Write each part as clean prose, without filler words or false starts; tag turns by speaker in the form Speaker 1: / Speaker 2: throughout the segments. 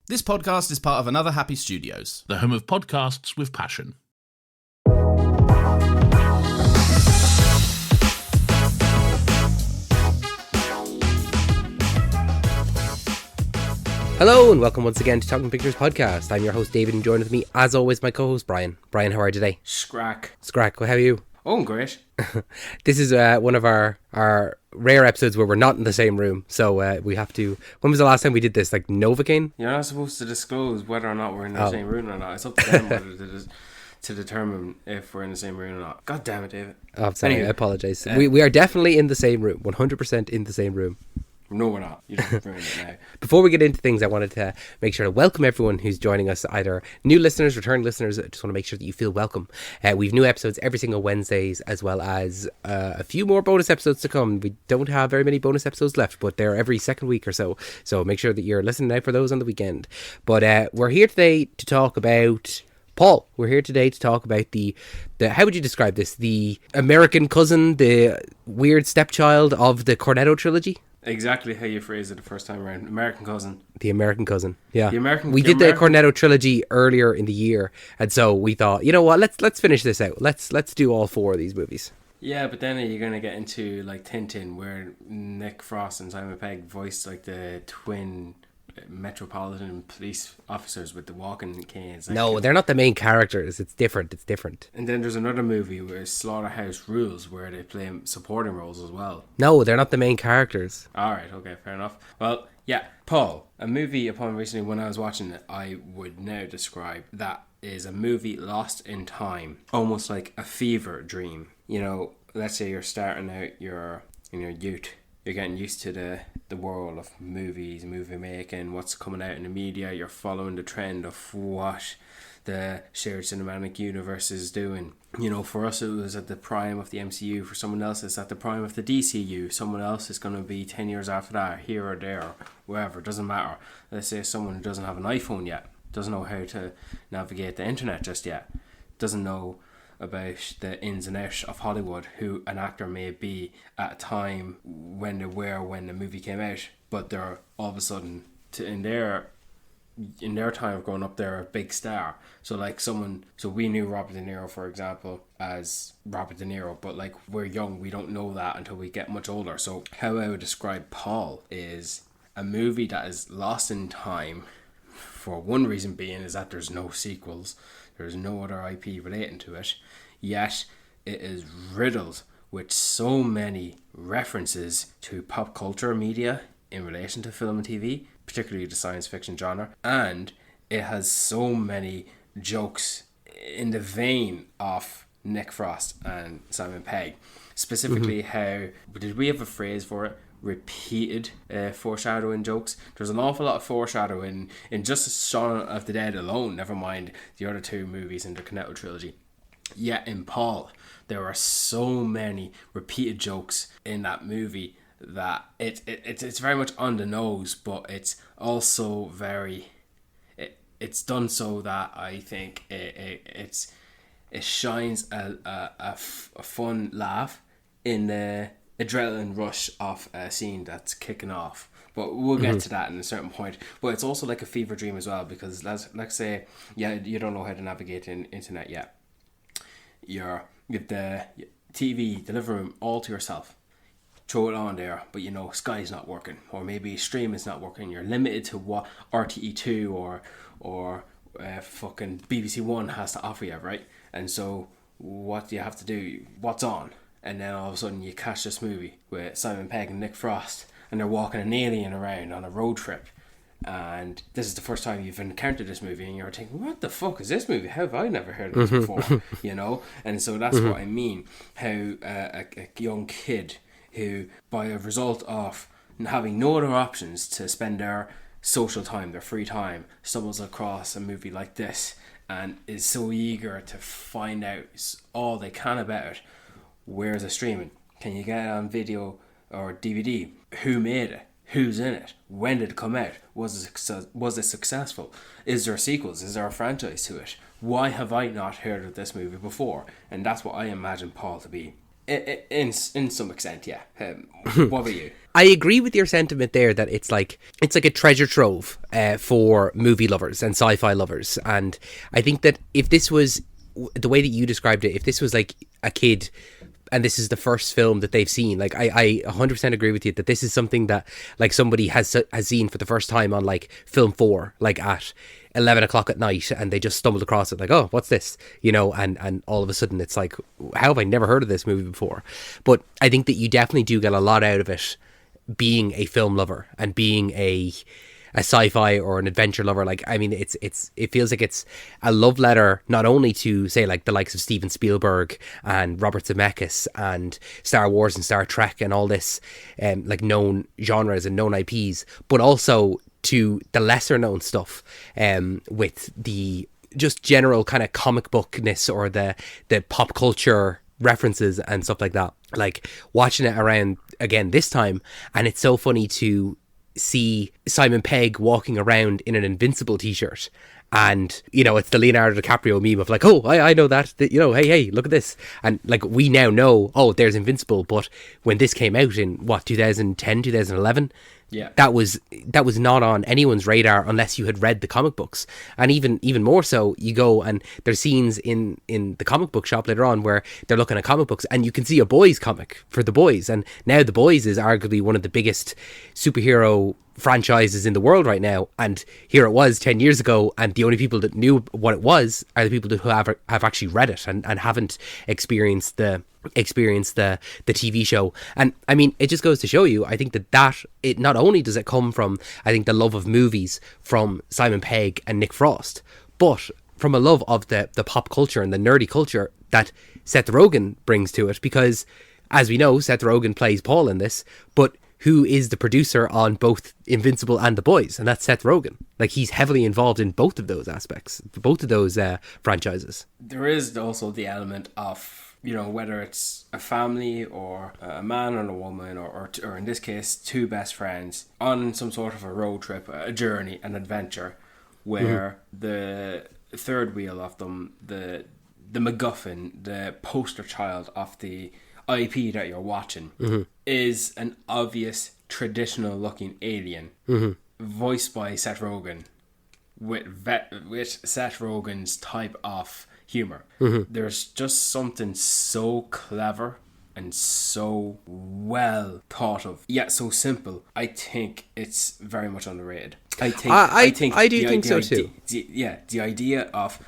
Speaker 1: This podcast is part of Another Happy Studios,
Speaker 2: the home of podcasts with passion.
Speaker 3: Hello and welcome once again to Talking Pictures Podcast. I'm your host David and joined with me as always my co-host Brian. Brian, how are you today?
Speaker 4: Scrack.
Speaker 3: Well, how are you?
Speaker 4: Oh, I'm great.
Speaker 3: This is one of our rare episodes where we're not in the same room. So we have to... When was the last time we did this? Like Novocaine?
Speaker 4: You're not supposed to disclose whether or not we're in the same room or not. It's up to them whether to determine if we're in the same room or not. God damn it, David.
Speaker 3: Oh, I'm sorry, anyway, I apologise. We are definitely in the same room. 100% in the same room.
Speaker 4: No, we're not. You just ruined it now.
Speaker 3: Before we get into things, I wanted to make sure to welcome everyone who's joining us, either new listeners, return listeners. I just want to make sure that you feel welcome. We've new episodes every single Wednesdays, as well as a few more bonus episodes to come. We don't have very many bonus episodes left, but they're every second week or so. So make sure that you're listening out for those on the weekend. But we're here today to talk about... Paul, we're here today to talk about the how would you describe this? The American cousin, the weird stepchild of the Cornetto trilogy?
Speaker 4: Exactly how you phrased it the first time around. American cousin.
Speaker 3: The American cousin, yeah.
Speaker 4: We
Speaker 3: did the Cornetto trilogy earlier in the year, and so we thought, you know what, let's finish this out. Let's do all four of these movies.
Speaker 4: Yeah, but then you're going to get into like Tintin, where Nick Frost and Simon Pegg voiced like the twin Metropolitan police officers with the walking canes.
Speaker 3: No, they're not the main characters. It's different. And
Speaker 4: then there's another movie where Slaughterhouse Rules, where they play supporting roles as well.
Speaker 3: No, they're not the main characters.
Speaker 4: Alright, okay, fair enough. Well, yeah, Paul, a movie upon recently when I was watching it, I would now describe that is a movie lost in time, almost like a fever dream. You know, let's say you're starting out your youth. You're getting used to the world of movies, movie making, what's coming out in the media. You're following the trend of what the shared cinematic universe is doing. You know, for us it was at the prime of the MCU. For someone else it's at the prime of the DCU. Someone else is going to be 10 years after that, here or there, wherever. It doesn't matter. Let's say someone who doesn't have an iPhone yet, doesn't know how to navigate the internet just yet, doesn't know about the ins and outs of Hollywood, who an actor may be at a time when they were when the movie came out, but they're all of a sudden in their time of growing up, they're a big star. So we knew Robert De Niro, for example, as Robert De Niro, but like we're young, we don't know that until we get much older. So how I would describe Paul is a movie that is lost in time, for one reason being is that there's no sequels. There's no other IP relating to it, yet it is riddled with so many references to pop culture media in relation to film and TV, particularly the science fiction genre, and it has so many jokes in the vein of Nick Frost and Simon Pegg. Specifically, how did we have a phrase for it? Repeated foreshadowing jokes. There's an awful lot of foreshadowing in just Shaun of the Dead alone, never mind the other two movies in the Cornetto trilogy. Yet in Paul, there are so many repeated jokes in that movie that it's very much on the nose, but it's also very it's done so that I think it shines a fun laugh in the adrenaline rush of a scene that's kicking off. But we'll get to that in a certain point. But it's also like a fever dream as well, because let's say you don't know how to navigate the internet yet. You get the TV, the living room, all to yourself. Throw it on there, but Sky's not working, or maybe stream is not working. You're limited to what RTE2 or fucking BBC One has to offer you, right? And so what do you have to do? What's on? And then all of a sudden you catch this movie with Simon Pegg and Nick Frost, and they're walking an alien around on a road trip. And this is the first time you've encountered this movie, and you're thinking, what the fuck is this movie? How have I never heard of this before? And so that's what I mean. How a young kid who, by a result of having no other options to spend their social time, their free time, stumbles across a movie like this and is so eager to find out all they can about it. Where's it streaming? Can you get it on video or DVD? Who made it? Who's in it? When did it come out? Was it successful? Is there sequels? Is there a franchise to it? Why have I not heard of this movie before? And that's what I imagine Paul to be. In some extent, yeah. What about you?
Speaker 3: I agree with your sentiment there that it's like a treasure trove for movie lovers and sci-fi lovers. And I think that if this was the way that you described it, if this was like a kid and this is the first film that they've seen, like I 100% agree with you that this is something that like somebody has seen for the first time on like film 4, like at 11 o'clock at night, and they just stumbled across it like, oh, what's this, and all of a sudden it's like, how have I never heard of this movie before? But I think that you definitely do get a lot out of it being a film lover and being a sci-fi or an adventure lover. Like, I mean, it feels like it's a love letter not only to say like the likes of Steven Spielberg and Robert Zemeckis and Star Wars and Star Trek and all this like known genres and known IPs, but also to the lesser known stuff with the just general kind of comic bookness or the pop culture references and stuff like that. Like watching it around again this time, and it's so funny to see Simon Pegg walking around in an Invincible t-shirt, and it's the Leonardo DiCaprio meme of like, oh, I know that, hey, look at this, and like we now know, oh, there's Invincible. But when this came out in 2010 2011, yeah, that was not on anyone's radar unless you had read the comic books. And even more so, you go and there's scenes in the comic book shop later on where they're looking at comic books, and you can see a boys comic for The Boys. And now The Boys is arguably one of the biggest superhero franchises in the world right now, and here it was 10 years ago, and the only people that knew what it was are the people who have actually read it and haven't experienced the TV show. And I mean, it just goes to show you, I think that it not only does it come from, I think, the love of movies from Simon Pegg and Nick Frost, but from a love of the pop culture and the nerdy culture that Seth Rogen brings to it. Because as we know, Seth Rogen plays Paul in this, but who is the producer on both Invincible and The Boys? And that's Seth Rogen. Like, he's heavily involved in both of those aspects, both of those franchises.
Speaker 4: There is also the element of, whether it's a family or a man and a woman, or in this case, two best friends on some sort of a road trip, a journey, an adventure, where the third wheel of them, the MacGuffin, the poster child of the IP that you're watching, is an obvious traditional looking alien, voiced by Seth Rogen, with Seth Rogen's type of humor. There's just something so clever and so well thought of, yet so simple. I think it's very much underrated. I do think so too. The idea of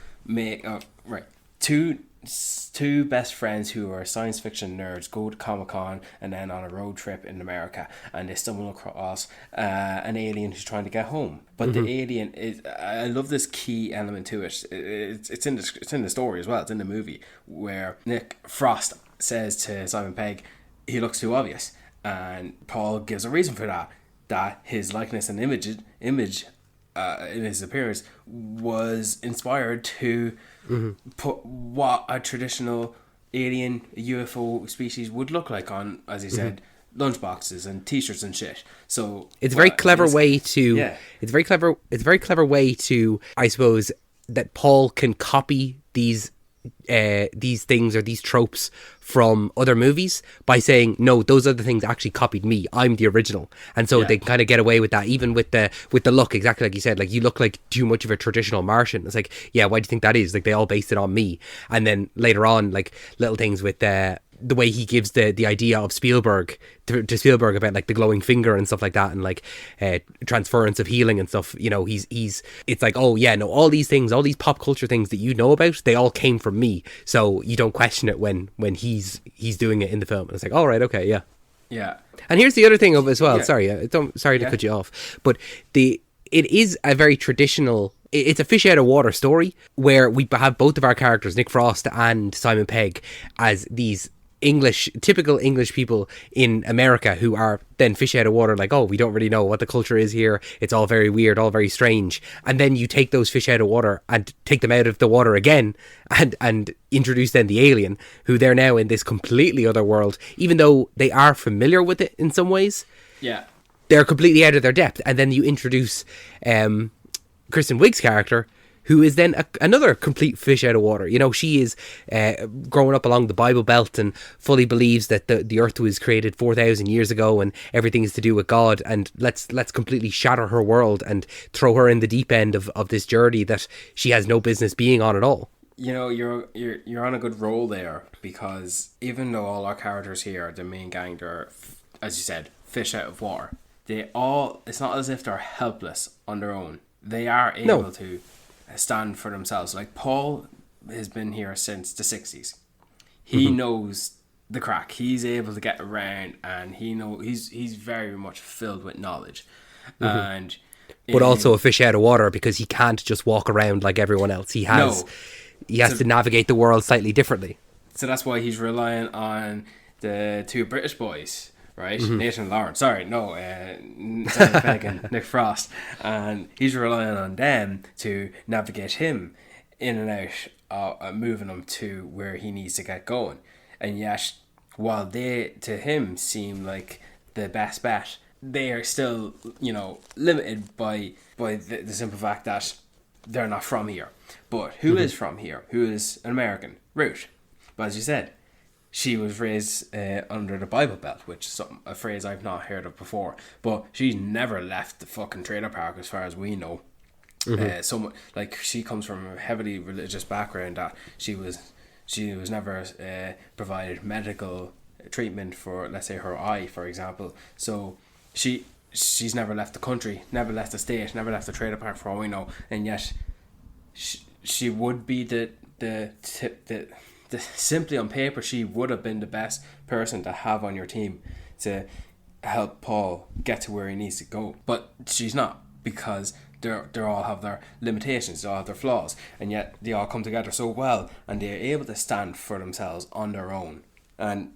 Speaker 4: two best friends who are science fiction nerds go to Comic-Con and then on a road trip in America, and they stumble across an alien who's trying to get home. But the alien is, I love this key element to it. It's in the story as well. It's in the movie where Nick Frost says to Simon Pegg, he looks too obvious, and Paul gives a reason for that his likeness and image in his appearance was inspired to put what a traditional alien UFO species would look like on, as he said, lunchboxes and t-shirts and shit. So it's a very clever way to
Speaker 3: it's a very clever way to, I suppose, that Paul can copy these things or these tropes from other movies by saying, no, those other things actually copied me, I'm the original. And so they kind of get away with that, even with the look, exactly like you said, like, you look like too much of a traditional Martian. It's like, yeah, why do you think that is? Like, they all based it on me. And then later on, like, little things with the way he gives the idea of Spielberg to Spielberg about like the glowing finger and stuff like that, and like transference of healing and stuff. He's it's like, oh yeah, no, all these things, all these pop culture things that you know about, they all came from me. So you don't question it when he's doing it in the film. And it's like, all right, okay, yeah.
Speaker 4: Yeah.
Speaker 3: And here's the other thing of as well. Yeah. Sorry to cut you off, but it is a very traditional. It's a fish out of water story where we have both of our characters, Nick Frost and Simon Pegg, as these typical English people in America who are then fish out of water, like, oh, we don't really know what the culture is here. It's all very weird, all very strange. And then you take those fish out of water and take them out of the water again and introduce then the alien, who they're now in this completely other world, even though they are familiar with it in some ways.
Speaker 4: Yeah.
Speaker 3: They're completely out of their depth. And then you introduce Kristen Wiig's character, who is then another complete fish out of water. You know, she is growing up along the Bible Belt and fully believes that the earth was created 4,000 years ago and everything is to do with God, and let's completely shatter her world and throw her in the deep end of this journey that she has no business being on at all.
Speaker 4: You know, you're on a good roll there, because even though all our characters here, the main gang, they're, as you said, fish out of water, it's not as if they're helpless on their own. They are able to stand for themselves. Like, Paul has been here since the 60s. He knows the crack. He's able to get around, and he's very much filled with knowledge. And
Speaker 3: but also a fish out of water, because he can't just walk around like everyone else. He has to navigate the world slightly differently.
Speaker 4: So that's why he's relying on the two British boys, right? Nathan and Lauren. Nick Frost. And he's relying on them to navigate him in and out, moving him to where he needs to get going. And yet, while they, to him, seem like the best bet, they are still, limited by the simple fact that they're not from here. But who is from here? Who is an American? Ruth. But as you said, she was raised under the Bible Belt, which is a phrase I've not heard of before. But she's never left the fucking trailer park, as far as we know. She comes from a heavily religious background, that she was never provided medical treatment for, let's say, her eye, for example. So she's never left the country, never left the state, never left the trailer park, for all we know. And yet she would be the simply on paper, she would have been the best person to have on your team to help Paul get to where he needs to go. But she's not, because they all have their limitations, they all have their flaws, and yet they all come together so well, and they're able to stand for themselves on their own. And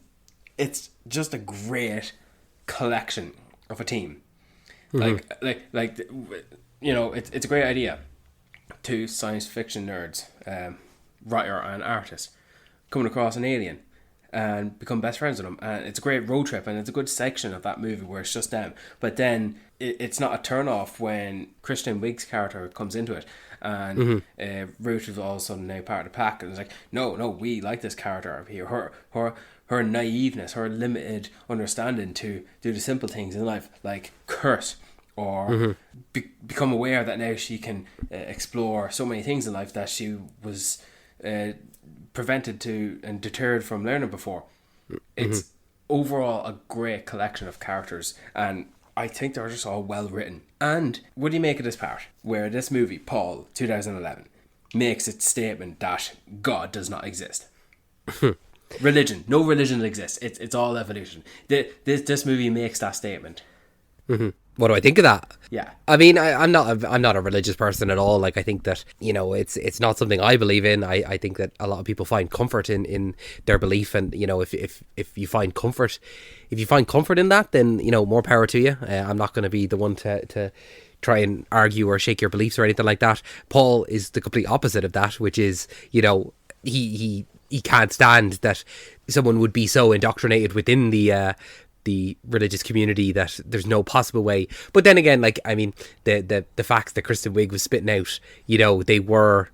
Speaker 4: it's just a great collection of a team. It's a great idea. Two science fiction nerds, writer and artist, coming across an alien and become best friends with them, and it's a great road trip, and it's a good section of that movie where it's just them. But then it's not a turn off when Kristen Wiig's character comes into it, and Ruth is all of a sudden now part of the pack, and it's like, no, we like this character over here. Her naiveness, her limited understanding to do the simple things in life, like curse, or become aware that now she can explore so many things in life that she was prevented to and deterred from learning before. It's overall a great collection of characters, and I think they're just all well written. And what do you make of this part where this movie, Paul, 2011, makes its statement that God does not exist? No religion exists. It's all evolution. This movie makes that statement.
Speaker 3: What do I think of that?
Speaker 4: Yeah.
Speaker 3: I mean, I'm not a religious person at all. Like, I think that, it's not something I believe in. I think that a lot of people find comfort in their belief, and if you find comfort in that, then more power to you. I'm not going to be the one to try and argue or shake your beliefs or anything like that. Paul is the complete opposite of that, which is, he can't stand that someone would be so indoctrinated within the religious community that there's no possible way. But then again, like, I mean, the facts that Kristen Wiig was spitting out, they were,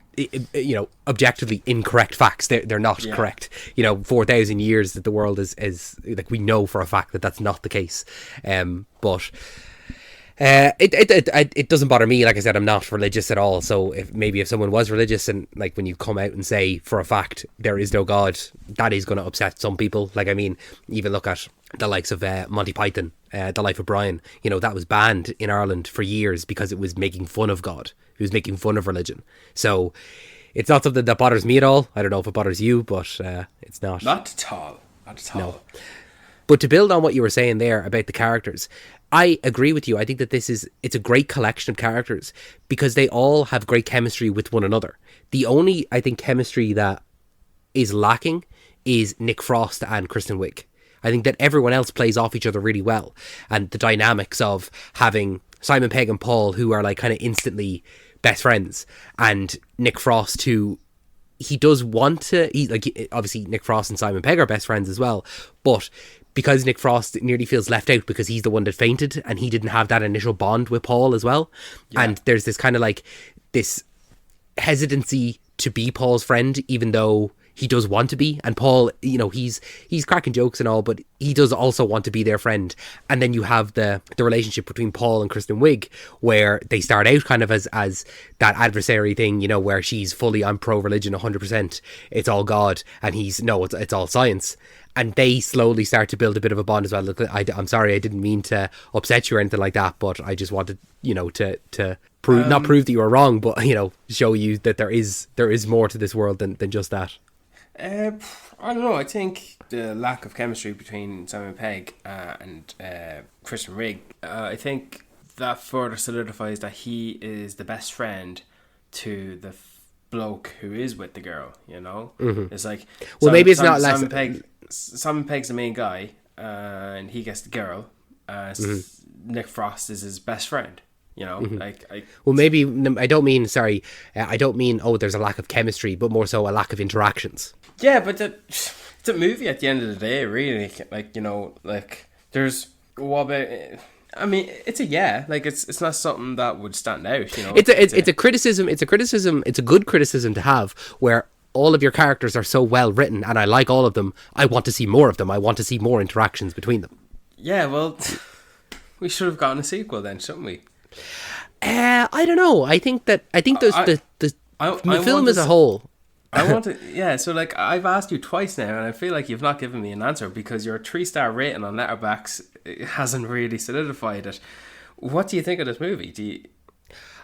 Speaker 3: objectively incorrect facts. They're not correct. 4,000 years that the world is like, we know for a fact that that's not the case. But it doesn't bother me. Like I said, I'm not religious at all. So if someone was religious, and like, when you come out and say for a fact there is no God, that is going to upset some people. Like, I mean, even look at the likes of Monty Python, The Life of Brian. That was banned in Ireland for years because it was making fun of God. It was making fun of religion. So it's not something that bothers me at all. I don't know if it bothers you, but it's not.
Speaker 4: Not at all.
Speaker 3: No. But to build on what you were saying there about the characters, I agree with you. I think that it's a great collection of characters because they all have great chemistry with one another. The only, I think, chemistry that is lacking is Nick Frost and Kristen Wiig. I think that everyone else plays off each other really well, and the dynamics of having Simon Pegg and Paul, who are like kind of instantly best friends, and Nick Frost, who he does want to, obviously Nick Frost and Simon Pegg are best friends as well, but because Nick Frost nearly feels left out because he's the one that fainted and he didn't have that initial bond with Paul as well. Yeah. And there's this kind of like this hesitancy to be Paul's friend, even though he does want to be. And Paul, he's cracking jokes and all, but he does also want to be their friend. And then you have the relationship between Paul and Kristen Wiig, where they start out kind of as that adversary thing, where she's fully, I'm pro-religion 100%, it's all God, and he's, no, it's all science. And they slowly start to build a bit of a bond as well. Look, I'm sorry, I didn't mean to upset you or anything like that, but I just wanted, to prove, not prove that you were wrong, but, show you that there is more to this world than just that.
Speaker 4: I don't know. I think the lack of chemistry between Simon Pegg and Kristen Wiig, I think that further solidifies that he is the best friend to the bloke who is with the girl.
Speaker 3: Mm-hmm.
Speaker 4: It's like,
Speaker 3: well, maybe it's not less.
Speaker 4: Simon Pegg's the main guy, and he gets the girl. Nick Frost is his best friend.
Speaker 3: Well, maybe I don't mean there's a lack of chemistry, but more so a lack of interactions.
Speaker 4: Yeah, but it's a movie at the end of the day, really. There's what about? I mean, it's it's not something that would stand out. It's a
Speaker 3: criticism. It's a good criticism to have, where all of your characters are so well written, and I like all of them. I want to see more of them. I want to see more interactions between them.
Speaker 4: Yeah, well, we should have gotten a sequel then, shouldn't we?
Speaker 3: I don't know. I think there's the film as a whole.
Speaker 4: I want to, yeah. So I've asked you twice now, and I feel like you've not given me an answer because your 3-star rating on Letterboxd hasn't really solidified it. What do you think of this movie?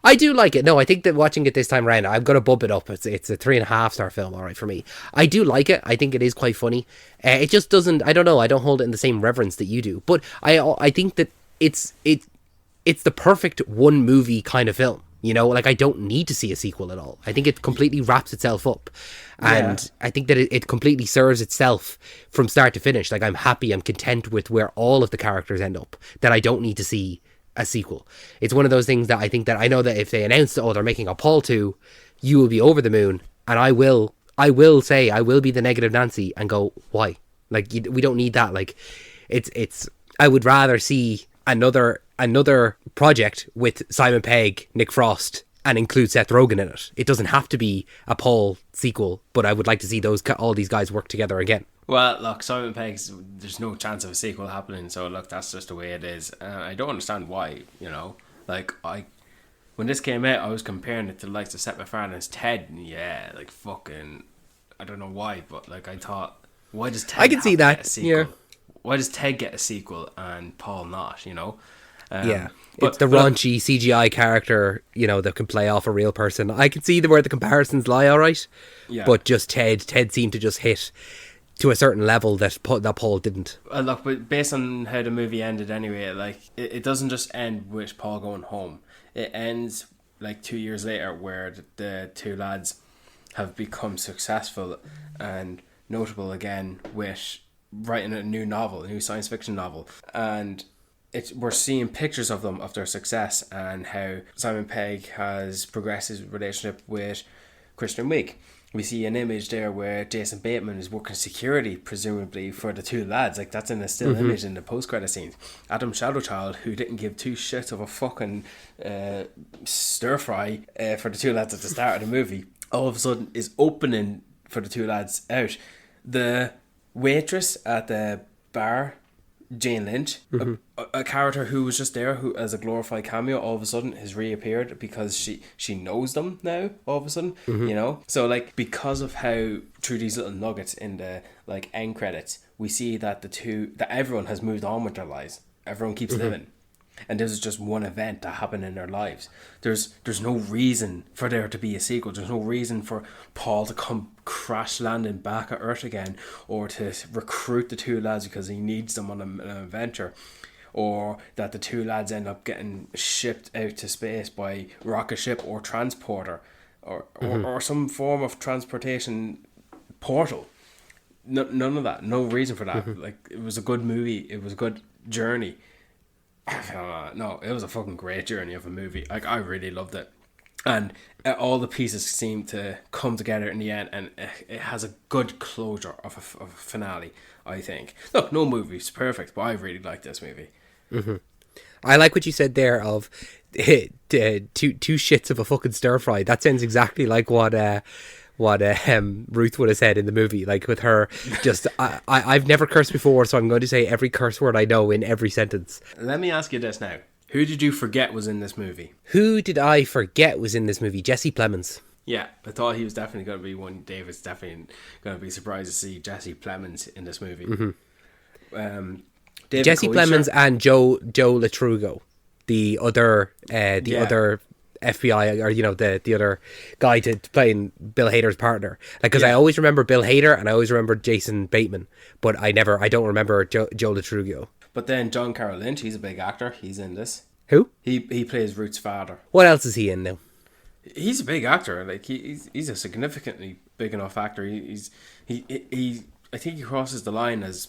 Speaker 3: I do like it. No, I think that watching it this time around, I'm going to bump it up. It's a 3.5-star film, all right, for me. I do like it. I think it is quite funny. It just doesn't. I don't know. I don't hold it in the same reverence that you do. But I think that it's the perfect one movie kind of film. I don't need to see a sequel at all. I think it completely wraps itself up. And I think that it completely serves itself from start to finish. I'm happy, I'm content with where all of the characters end up, that I don't need to see a sequel. It's one of those things that I know that if they announce, they're making a Paul 2, you will be over the moon. And I will say, I will be the negative Nancy and go, why? We don't need that. I would rather see another project with Simon Pegg, Nick Frost, and include Seth Rogen in it. It doesn't have to be a Paul sequel, but I would like to see all these guys work together again.
Speaker 4: Well, look, Simon Pegg's, there's no chance of a sequel happening, so look, that's just the way it is. I don't understand why, when this came out, I was comparing it to the likes of Seth MacFarlane's Ted, and fucking, I don't know why, but I thought, why does Ted
Speaker 3: I can see that,
Speaker 4: get a sequel? Yeah. Why does Ted get a sequel and Paul not,
Speaker 3: It's the raunchy CGI character, that can play off a real person. I can see where the comparisons lie, all right. Yeah. But just Ted seemed to just hit to a certain level that Paul didn't.
Speaker 4: Look, but based on how the movie ended anyway, it doesn't just end with Paul going home. It ends 2 years later, where the two lads have become successful and notable again with writing a new science fiction novel, and we're seeing pictures of them, of their success, and how Simon Pegg has progressed his relationship with Kristen Wiig. We see an image there where Jason Bateman is working security, presumably for the two lads. That's in a still image in the post-credit scenes. Adam Shadowchild, who didn't give two shits of a fucking stir fry for the two lads at the start of the movie, all of a sudden is opening for the two lads out. The waitress at the bar, Jane Lynch, a character who was just there, who as a glorified cameo, all of a sudden has reappeared because she knows them now, all of a sudden, So because of how, through these little nuggets in the end credits, we see that that everyone has moved on with their lives. Everyone keeps living. And this is just one event that happened in their lives. There's no reason for there to be a sequel. There's no reason for Paul to come crash landing back at Earth again, or to recruit the two lads because he needs them on an adventure, or that the two lads end up getting shipped out to space by rocket ship or transporter, or some form of transportation portal. None of that. No reason for that. It was a good movie. It was a good journey. No, it was a fucking great journey of a movie. I really loved it, and all the pieces seem to come together in the end, and it has a good closure of a finale, I think. Look, no movie's perfect, but I really like this movie.
Speaker 3: I like what you said there of two shits of a fucking stir fry. That sounds exactly like what Ruth would have said in the movie. Like with her, just I've never cursed before, so I'm going to say every curse word I know in every sentence.
Speaker 4: Let me ask you this now: who did you forget was in this movie?
Speaker 3: Who did I forget was in this movie? Jesse Plemons.
Speaker 4: Yeah, I thought he was definitely going to be one. David's definitely going to be surprised to see Jesse Plemons in this movie.
Speaker 3: Jesse Plemons and Joe Latrugo, the other FBI, or the other guy to playing Bill Hader's partner. Like, because I always remember Bill Hader and I always remember Jason Bateman, but I don't remember Joe Latrugo.
Speaker 4: But then John Carroll Lynch, he's a big actor. He's in this.
Speaker 3: Who?
Speaker 4: He plays Ruth's father.
Speaker 3: What else is he in now?
Speaker 4: He's a big actor. Like he's a significantly big enough actor. He I think he crosses the line as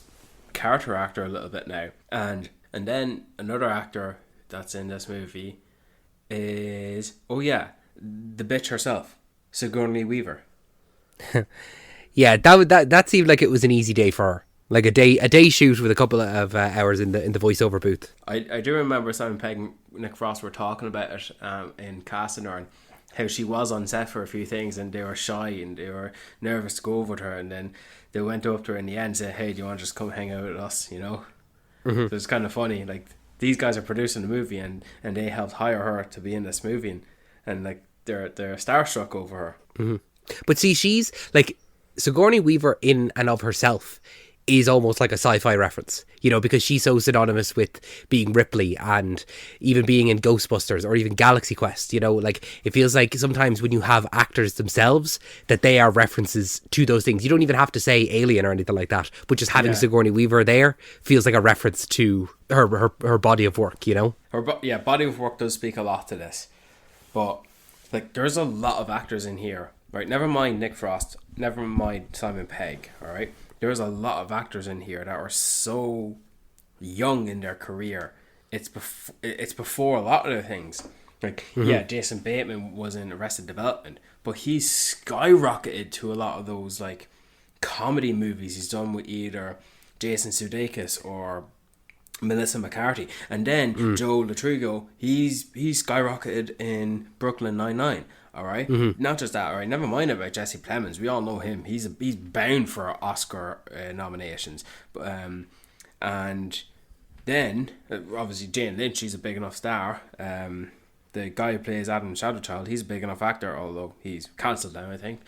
Speaker 4: character actor a little bit now. And then another actor that's in this movie is the bitch herself, Sigourney Weaver.
Speaker 3: Yeah, that seemed like it was an easy day for her. Like a day shoot with a couple of hours in the voiceover booth.
Speaker 4: I do remember Simon Pegg and Nick Frost were talking about it in casting her, and how she was on set for a few things and they were shy and they were nervous to go over with her, and then they went up to her in the end and said, hey, do you want to just come hang out with us, So it's kind of funny, like these guys are producing the movie and they helped hire her to be in this movie, and like they're starstruck over her.
Speaker 3: But see, she's like Sigourney Weaver in and of herself is almost like a sci-fi reference, because she's so synonymous with being Ripley and even being in Ghostbusters or even Galaxy Quest. Like it feels like sometimes when you have actors themselves that they are references to those things. You don't even have to say Alien or anything like that, but just having Sigourney Weaver there feels like a reference to her body of work.
Speaker 4: Her body of work does speak a lot to this, but like there's a lot of actors in here, right? Never mind Nick Frost, never mind Simon Pegg, all right? There's a lot of actors in here that are so young in their career. It's before a lot of the things. Like, Jason Bateman was in Arrested Development, but he skyrocketed to a lot of those like comedy movies he's done with either Jason Sudeikis or Melissa McCarthy. And then Joe Latrugo, he's skyrocketed in Brooklyn Nine-Nine. All right, not just that. All right, never mind about Jesse Plemons. We all know him. He's bound for Oscar nominations. And then obviously Jane Lynch, she's a big enough star. The guy who plays Adam Shadowchild, he's a big enough actor, although he's cancelled now, I think.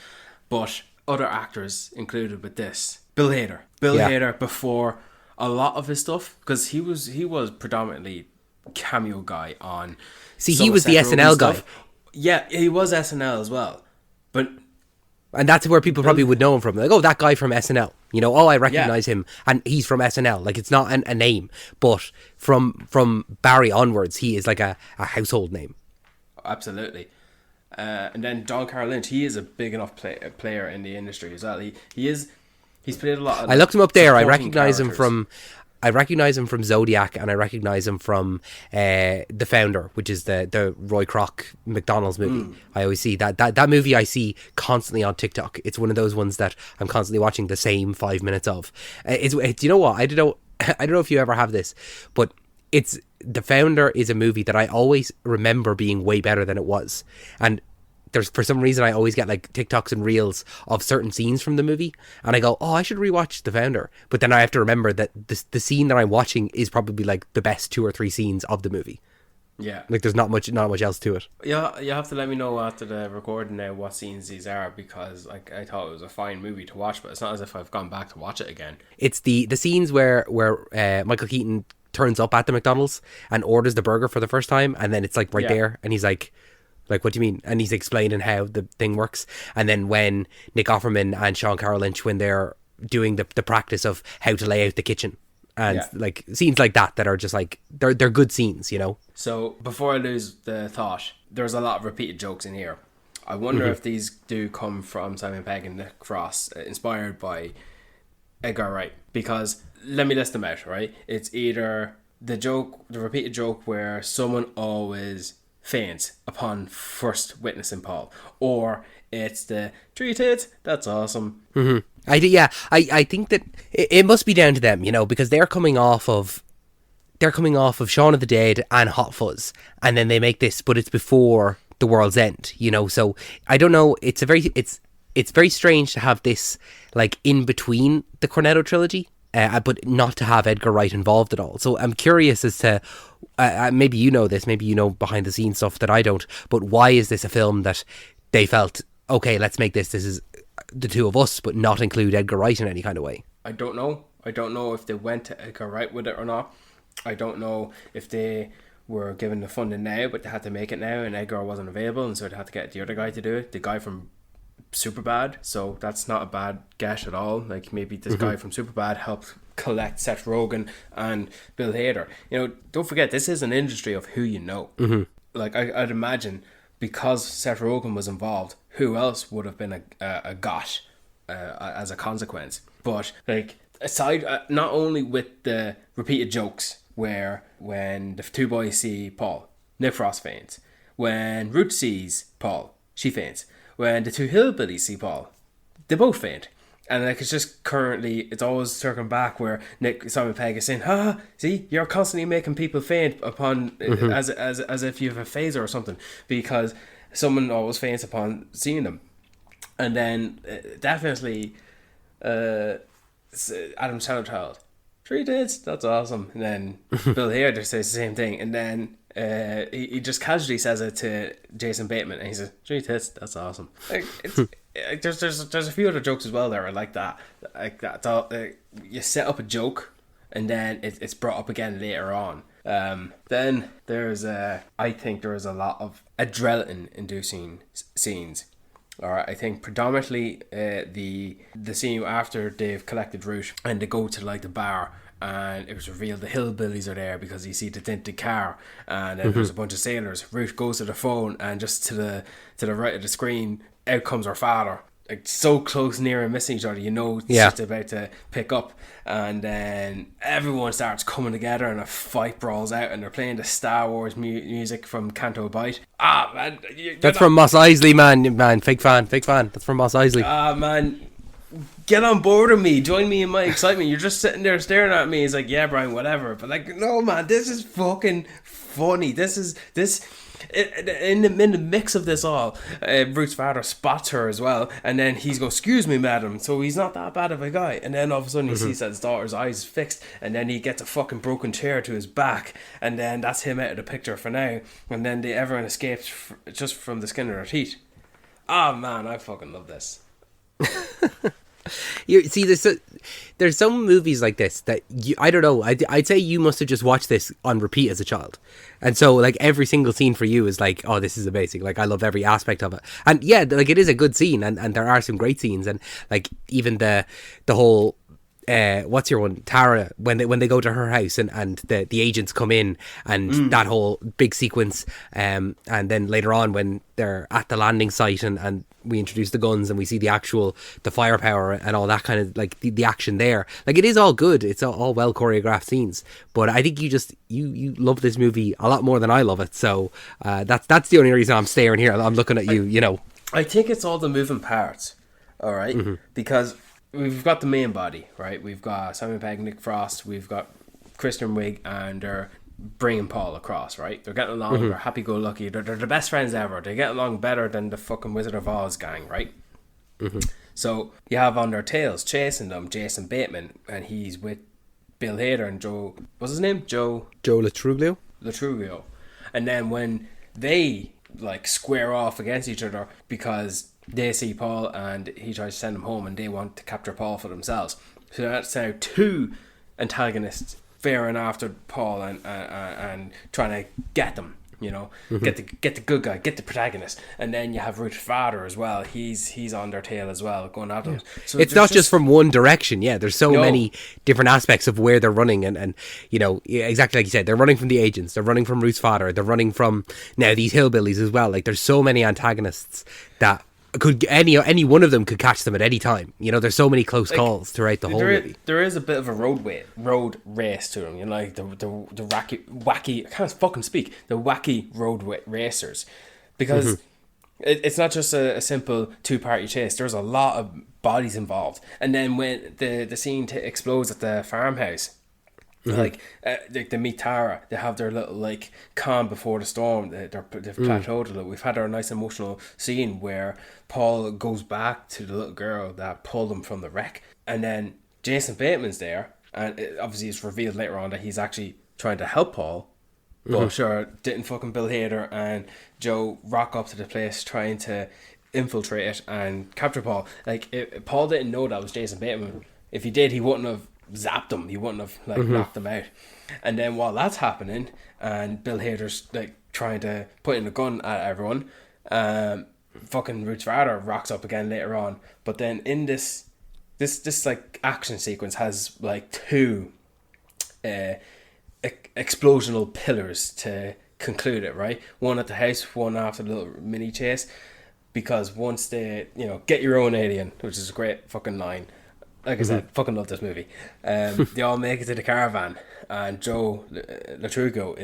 Speaker 4: But other actors included with this, Bill Hader. Hader before a lot of his stuff, because he was predominantly cameo guy on.
Speaker 3: See, he was the SNL guy.
Speaker 4: Yeah, he was SNL as well,
Speaker 3: and that's where people probably would know him from. Like, oh, that guy from SNL. I recognize him, and he's from SNL. Like, it's not a name, but from Barry onwards, he is like a household name.
Speaker 4: Absolutely. And then John Carroll Lynch, he is a big enough player in the industry as well. He's played a lot of.
Speaker 3: I looked him up there. I recognize him from Zodiac, and I recognize him from The Founder, which is the Roy Kroc McDonald's movie. I always see that movie. I see constantly on TikTok. It's one of those ones that I'm constantly watching the same 5 minutes of. You know what? I don't know if you ever have this, but it's The Founder is a movie that I always remember being way better than it was, and there's, for some reason, I always get like TikToks and reels of certain scenes from the movie, and I go, oh, I should rewatch The Founder. But then I have to remember that the scene that I'm watching is probably like the best 2 or 3 scenes of the movie.
Speaker 4: Yeah.
Speaker 3: Like there's not much else to it.
Speaker 4: Yeah, you have to let me know after the recording now what scenes these are, because like I thought it was a fine movie to watch, but it's not as if I've gone back to watch it again. It's
Speaker 3: the scenes where Michael Keaton turns up at the McDonald's and orders the burger for the first time, and then it's like right there, and he's like, what do you mean? And he's explaining how the thing works. And then when Nick Offerman and Sean Carroll Lynch, when they're doing the practice of how to lay out the kitchen, and like scenes like that are just like they're good scenes,
Speaker 4: So before I lose the thought, there's a lot of repeated jokes in here. I wonder if these do come from Simon Pegg and Nick Frost, inspired by Edgar Wright, because let me list them out. Right, it's either the repeated joke where someone always faints upon first witnessing Paul, or it's the treated, that's awesome.
Speaker 3: I think that it must be down to them, because they're coming off of they're coming off of Shaun of the Dead and Hot Fuzz, and then they make this, but it's before The World's End, you know. So I don't know. It's very strange to have this like in between the Cornetto trilogy, but not to have Edgar Wright involved at all. So I'm curious as to maybe you know this, maybe you know behind the scenes stuff that I don't. But why is this a film that they felt, okay, let's make this is the two of us, but not include Edgar Wright in any kind of way?
Speaker 4: I don't know. I don't know if they went to Edgar Wright with it or not. I don't know if they were given the funding now, but they had to make it now, and Edgar wasn't available, and so they had to get the other guy to do it, the guy from Superbad. So that's not a bad guess at all. Like maybe this guy from Superbad helped collect Seth Rogen and Bill Hader. You know, don't forget, this is an industry of who you know. Like I'd imagine, because Seth Rogen was involved, who else would have been a got as a consequence? But like aside, not only with the repeated jokes where when the two boys see Paul, Nick Frost faints. When Ruth sees Paul, she faints. When the two hillbillies see Paul, they both faint. And like it's just currently, it's always circling back where Simon Pegg is saying, see, you're constantly making people faint upon as if you have a phaser or something, because someone always faints upon seeing them. And then definitely Adam Sandler, 3 tits, that's awesome. And then Bill Hader says the same thing, and then he just casually says it to Jason Bateman, and he says, 3 tits, that's awesome. Like it's there's a few other jokes as well that are like that. Like that, you set up a joke, and then it's brought up again later on. Then there's I think there is a lot of adrenaline-inducing scenes. Alright, I think predominantly the scene after they've collected Ruth and they go to like the bar, and it was revealed the hillbillies are there because you see the tinted car, and then there's a bunch of sailors. Ruth goes to the phone, and just to the right of the screen, out comes her father. Like so close, near and missing each other, you know it's just about to pick up, and then everyone starts coming together and a fight brawls out, and they're playing the Star Wars music from Canto Bight. Man,
Speaker 3: that's from Mos Eisley, man, fake fan. That's from Mos Eisley.
Speaker 4: Man, get on board with me, join me in my excitement. You're just sitting there staring at me. It's like, yeah, Brian, whatever. But like, no, man, this is fucking funny. This. In the mix of this all, Ruth's father spots her as well, and then he's go, excuse me, madam. So he's not that bad of a guy, and then all of a sudden he sees that his daughter's eyes fixed, and then he gets a fucking broken chair to his back, and then that's him out of the picture for now, and then everyone escapes just from the skin of their teeth. Man, I fucking love this.
Speaker 3: You see, there's some movies like this that I don't know. I'd say you must have just watched this on repeat as a child, and so like every single scene for you is like, oh, this is amazing. Like I love every aspect of it, and yeah, like it is a good scene, and there are some great scenes, and like even the whole. What's your one, Tara, when they go to her house and the agents come in, and that whole big sequence, and then later on when they're at the landing site and we introduce the guns and we see the firepower and all that kind of like the action there, like it is all good, it's all well choreographed scenes, but I think you love this movie a lot more than I love it, so that's the only reason I'm staring here. I'm looking at you, you know.
Speaker 4: I think it's all the moving parts, all right, because we've got the main body, right? We've got Simon Pegg, Nick Frost, we've got Kristen Wiig, and they're bringing Paul across, right? They're getting along, they're happy-go-lucky, they're the best friends ever, they get along better than the fucking Wizard of Oz gang, right? So you have on their tails, chasing them, Jason Bateman, and he's with Bill Hader and Joe, what's his name? Joe Latruglio. And then when they like square off against each other because they see Paul and he tries to send them home and they want to capture Paul for themselves. So that's now two antagonists faring after Paul and trying to get them, you know, get the good guy, get the protagonist. And then you have Ruth's father as well. He's on their tail as well, going after them. So
Speaker 3: it's not just from one direction. Yeah, there's so many different aspects of where they're running, and you know, exactly like you said, they're running from the agents, they're running from Ruth's father, they're running from now these hillbillies as well. Like there's so many antagonists that could any one of them could catch them at any time. You know, there's so many close calls throughout the whole movie.
Speaker 4: There is a bit of a road race to them. You know, like the wacky I can't fucking speak. The wacky road racers, because it's not just a simple two-party chase. There's a lot of bodies involved. And then when the scene explodes at the farmhouse, Like they meet Tara, they have their little like calm before the storm. They've plateaued a little. We've had our nice emotional scene where Paul goes back to the little girl that pulled him from the wreck, and then Jason Bateman's there, and obviously it's revealed later on that he's actually trying to help Paul. But sure, didn't fucking Bill Hader and Joe rock up to the place trying to infiltrate it and capture Paul. Like Paul didn't know that was Jason Bateman. If he did, he wouldn't have zapped him. He wouldn't have like knocked him out. And then while that's happening, and Bill Hader's like trying to put in a gun at everyone, fucking Ruth's father rocks up again later on. But then in this like action sequence has like two explosional pillars to conclude it, right? One at the house, one after the little mini chase. Because once they, get your own alien, which is a great fucking line. Like I said, fucking love this movie. They all make it to the caravan, and Joe Latrigo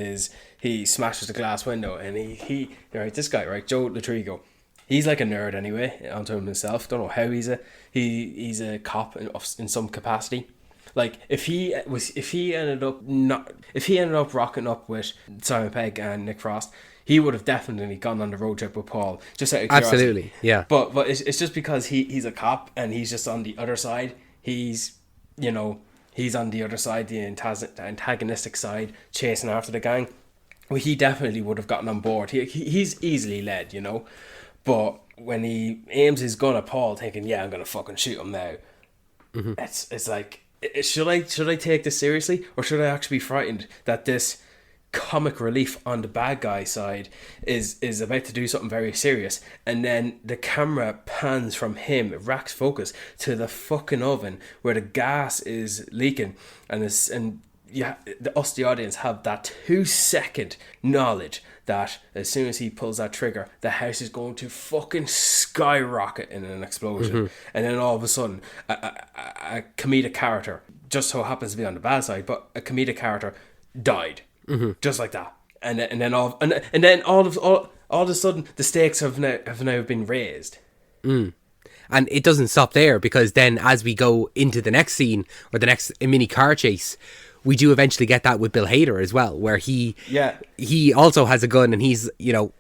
Speaker 4: he smashes the glass window, and he right, this guy, right, Joe Latrigo, he's like a nerd anyway, onto himself. Don't know how he's a cop in some capacity. Like if he ended up rocking up with Simon Pegg and Nick Frost, he would have definitely gone on the road trip with Paul, just out of curiosity. Absolutely, yeah. But it's just because he's a cop and he's just on the other side. He's on the other side, the antagonistic side, chasing after the gang. Well, he definitely would have gotten on board. He's easily led, But when he aims his gun at Paul, thinking, "Yeah, I'm gonna fucking shoot him now," it's like, should I take this seriously, or should I actually be frightened that this comic relief on the bad guy side is about to do something very serious, and then the camera pans from him, it racks focus to the fucking oven where the gas is leaking, us the audience have that 2-second knowledge that as soon as he pulls that trigger, the house is going to fucking skyrocket in an explosion. And then all of a sudden a comedic character, just so happens to be on the bad side, but a comedic character died. Just like that, and then all of a sudden the stakes have now been raised.
Speaker 3: And it doesn't stop there, because then as we go into the next scene or the next mini car chase, we do eventually get that with Bill Hader as well, where he also has a gun, and he's,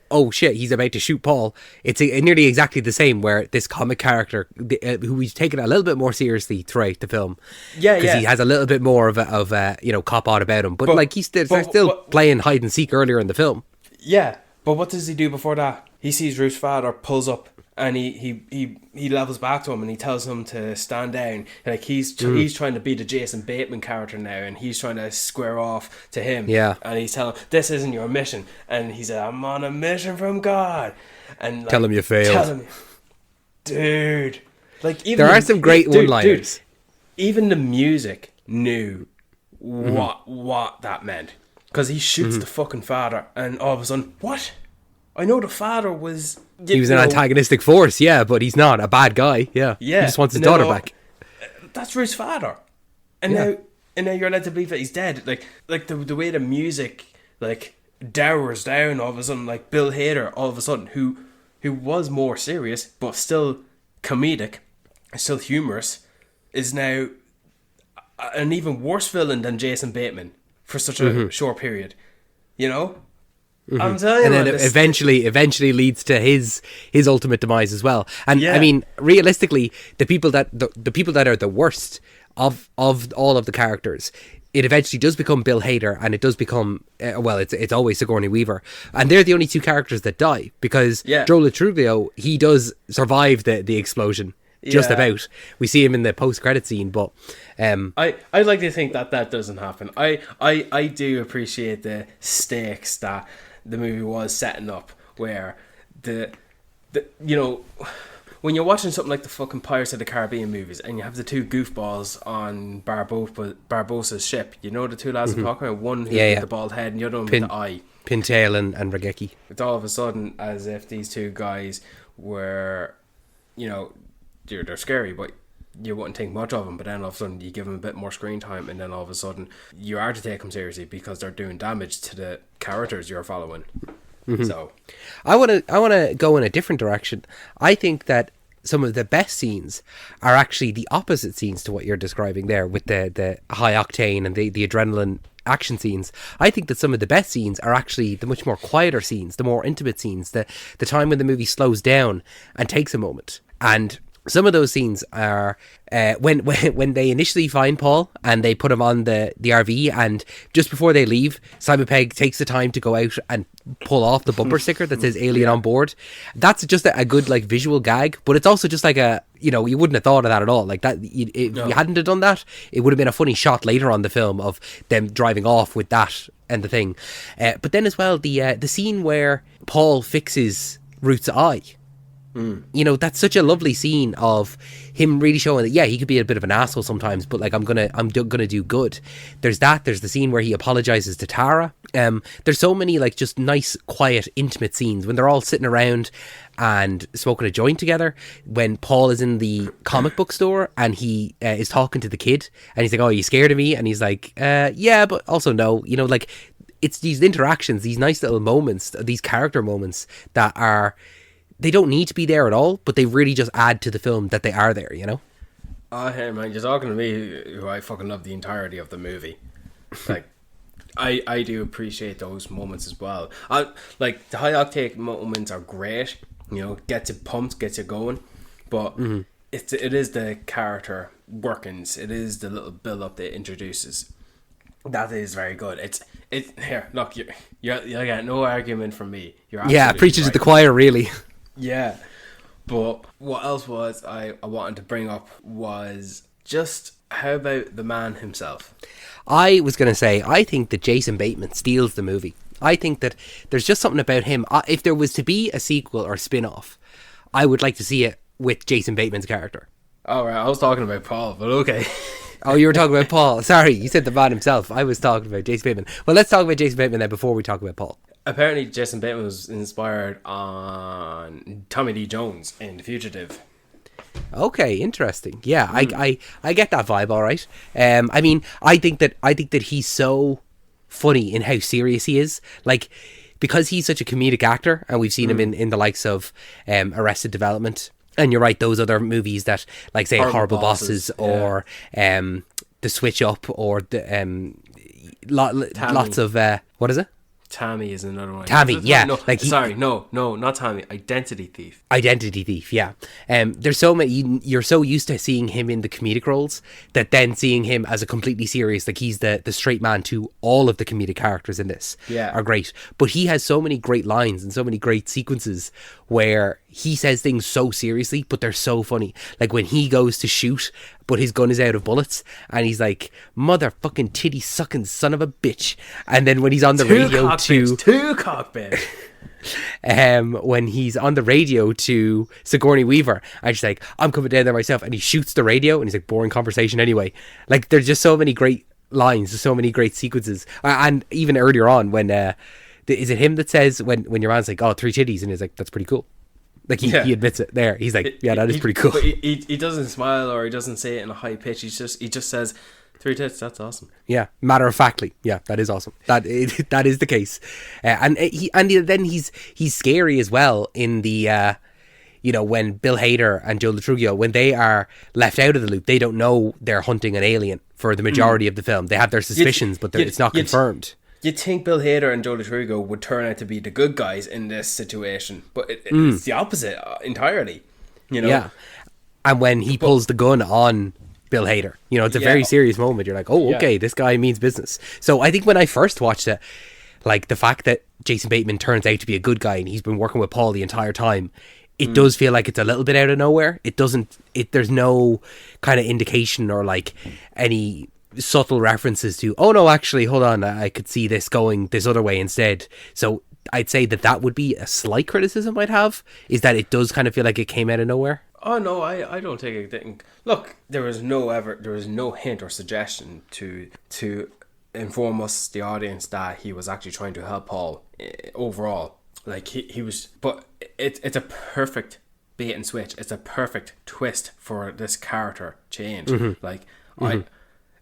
Speaker 3: oh shit, he's about to shoot Paul. It's nearly exactly the same, where this comic character, who we've taken a little bit more seriously throughout the film, because he has a little bit more of a cop out about him, but like he's still playing hide and seek earlier in the film.
Speaker 4: Yeah, but what does he do before that? He sees Ruth's father pulls up, and he levels back to him, and he tells him to stand down. Like he's trying to be the Jason Bateman character now, and he's trying to square off to him. Yeah. And he's telling him, "This isn't your mission." And he said, "I'm on a mission from God." And like,
Speaker 3: tell him you failed.
Speaker 4: Dude. Like even
Speaker 3: there are some great one-liners.
Speaker 4: Dude, even the music knew what that meant, because he shoots the fucking father, and all of a sudden, what? I know the father was...
Speaker 3: He was an antagonistic force, yeah, but he's not a bad guy, yeah. He just wants his daughter back.
Speaker 4: That's Ruth's father. And now you're led to believe that he's dead. Like the way the music like dowers down all of a sudden, like Bill Hader all of a sudden, who was more serious but still comedic, still humorous, is now an even worse villain than Jason Bateman for such a short period. I'm telling you,
Speaker 3: and then it eventually leads to his ultimate demise as well. And I mean, realistically, the people that are the worst of all of the characters, it eventually does become Bill Hader, and it does become it's always Sigourney Weaver, and they're the only two characters that die, because Joe Latriglio, he does survive the explosion. Just about. We see him in the post-credit scene, but
Speaker 4: I like to think that doesn't happen. I do appreciate the stakes that the movie was setting up, where the when you're watching something like the fucking Pirates of the Caribbean movies, and you have the two goofballs on Barbossa's ship, the two lads I'm talking about, one who's with the bald head and the other one with the eye,
Speaker 3: Pintail and Regeki.
Speaker 4: It's all of a sudden as if these two guys were, they're scary, but you wouldn't think much of them, but then all of a sudden you give them a bit more screen time, and then all of a sudden you are to take them seriously because they're doing damage to the characters you're following. So
Speaker 3: I want to go in a different direction. I think that some of the best scenes are actually the opposite scenes to what you're describing there, with the high octane and the adrenaline action scenes. I think that some of the best scenes are actually the much more quieter scenes, the more intimate scenes, the time when the movie slows down and takes a moment. And some of those scenes are when they initially find Paul and they put him on the RV, and just before they leave, Simon Pegg takes the time to go out and pull off the bumper sticker that says alien on board. That's just a good like visual gag, but it's also just like a, you know, you wouldn't have thought of that at all. Like that, if you hadn't have done that, it would have been a funny shot later on the film of them driving off with that and the thing. But then as well, the scene where Paul fixes Ruth's eye. You know, that's such a lovely scene of him really showing that, yeah, he could be a bit of an asshole sometimes, but like I'm gonna do good. There's the scene where he apologizes to Tara. There's so many like just nice, quiet, intimate scenes when they're all sitting around and smoking a joint together. When Paul is in the comic book store and he is talking to the kid and he's like, "Oh, are you scared of me?" And he's like, "Yeah, but also no." You know, like it's these interactions, these nice little moments, these character moments that are. They don't need to be there at all, but they really just add to the film that they are there, you know?
Speaker 4: Oh, hey, man, you're talking to me, who I fucking love the entirety of the movie. Like, I do appreciate those moments as well. Like, the high octane moments are great, you know, gets you pumped, gets you going, but it is the character workings, it is the little build-up that it introduces. That is very good. It's here, look, you got no argument from me. You're absolutely
Speaker 3: preaching
Speaker 4: right.
Speaker 3: to the choir, really.
Speaker 4: Yeah, but what else was I wanted to bring up was just how about the man himself?
Speaker 3: I was going to say, I think that Jason Bateman steals the movie. I think that there's just something about him. If there was to be a sequel or spin-off, I would like to see it with Jason Bateman's character.
Speaker 4: Oh, right, I was talking about Paul, but okay.
Speaker 3: Oh, you were talking about Paul. Sorry, you said the man himself. I was talking about Jason Bateman. Well, let's talk about Jason Bateman then before we talk about Paul.
Speaker 4: Apparently, Jason Bateman was inspired on Tommy Lee Jones in The Fugitive.
Speaker 3: Okay, interesting. Yeah, I get that vibe. All right. I mean, I think that he's so funny in how serious he is. Like, because he's such a comedic actor, and we've seen him in the likes of Arrested Development. And you're right, those other movies that, like, say, Horrible Bosses or The Switch Up, or the lots of what is it?
Speaker 4: Tammy is another one.
Speaker 3: Tammy, yeah.
Speaker 4: No, not Tammy. Identity Thief. Identity
Speaker 3: Thief, yeah. There's so many. You're so used to seeing him in the comedic roles that then seeing him as a completely serious, like he's the straight man to all of the comedic characters in this.
Speaker 4: Yeah,
Speaker 3: are great. But he has so many great lines and so many great sequences where he says things so seriously, but they're so funny. Like when he goes to shoot, but his gun is out of bullets, and he's like, "Motherfucking titty sucking son of a bitch." And then when he's on the radio
Speaker 4: two cockpits.
Speaker 3: When he's on the radio to Sigourney Weaver, and she's like, "I'm coming down there myself," and he shoots the radio, and he's like, "Boring conversation anyway." Like, there's just so many great lines, there's so many great sequences, and even earlier on when is it him that says when your man's like, "Oh, 3 titties," and he's like, "That's pretty cool." Like he admits it there. He's like, "Yeah, that is pretty cool."
Speaker 4: But he doesn't smile or he doesn't say it in a high pitch. He just says, 3 tits. That's awesome.
Speaker 3: Yeah, matter of factly. Yeah, that is awesome. That is the case. And then he's scary as well in the when Bill Hader and Joe Latruglio, when they are left out of the loop, they don't know they're hunting an alien for the majority of the film. They have their suspicions, but it's not confirmed.
Speaker 4: You'd think Bill Hader and Joe Latruglio would turn out to be the good guys in this situation, but it's the opposite entirely. You know? Yeah.
Speaker 3: And when he pulls the gun on Bill Hader, it's a very serious moment. You're like, oh, okay, this guy means business. So I think when I first watched it, like the fact that Jason Bateman turns out to be a good guy and he's been working with Paul the entire time, it does feel like it's a little bit out of nowhere. There's no kind of indication or like any subtle references to, oh no, actually, hold on, I could see this going this other way instead. So I'd say that would be a slight criticism I'd have, is that it does kind of feel like it came out of nowhere.
Speaker 4: Oh no, I don't think it didn't. Look, there was no hint or suggestion to inform us, the audience, that he was actually trying to help Paul overall. Like he was, but it's a perfect bait and switch. It's a perfect twist for this character change. Like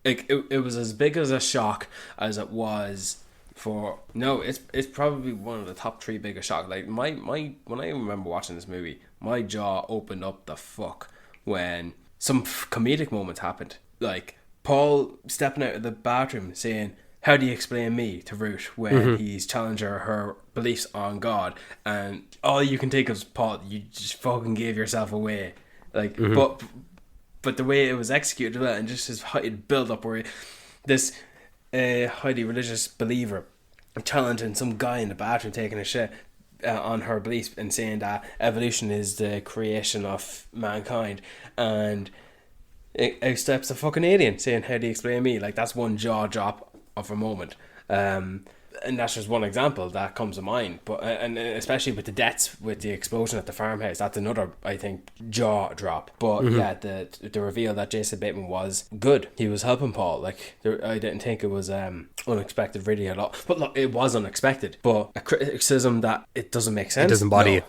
Speaker 4: it was as big as a shock as it was it's probably one of the top 3 biggest shocks. Like when I remember watching this movie, my jaw opened up the fuck when some comedic moments happened. Like Paul stepping out of the bathroom saying, "How do you explain me?" to Ruth when he's challenging her beliefs on God, and all you can think of is, Paul, you just fucking gave yourself away. Like, but the way it was executed, and just his build up where this highly religious believer challenging some guy in the bathroom taking a shit on her beliefs and saying that evolution is the creation of mankind, and out steps a fucking alien saying, "How do you explain me?" Like, that's one jaw drop of a moment, and that's just one example that comes to mind. But and especially with the deaths, with the explosion at the farmhouse, that's another, I think, jaw drop. But yeah, the reveal that Jason Bateman was good. He was helping Paul. Like, I didn't think it was unexpected really at all. But look, it was unexpected. But a criticism that it doesn't make sense.
Speaker 3: It doesn't body you.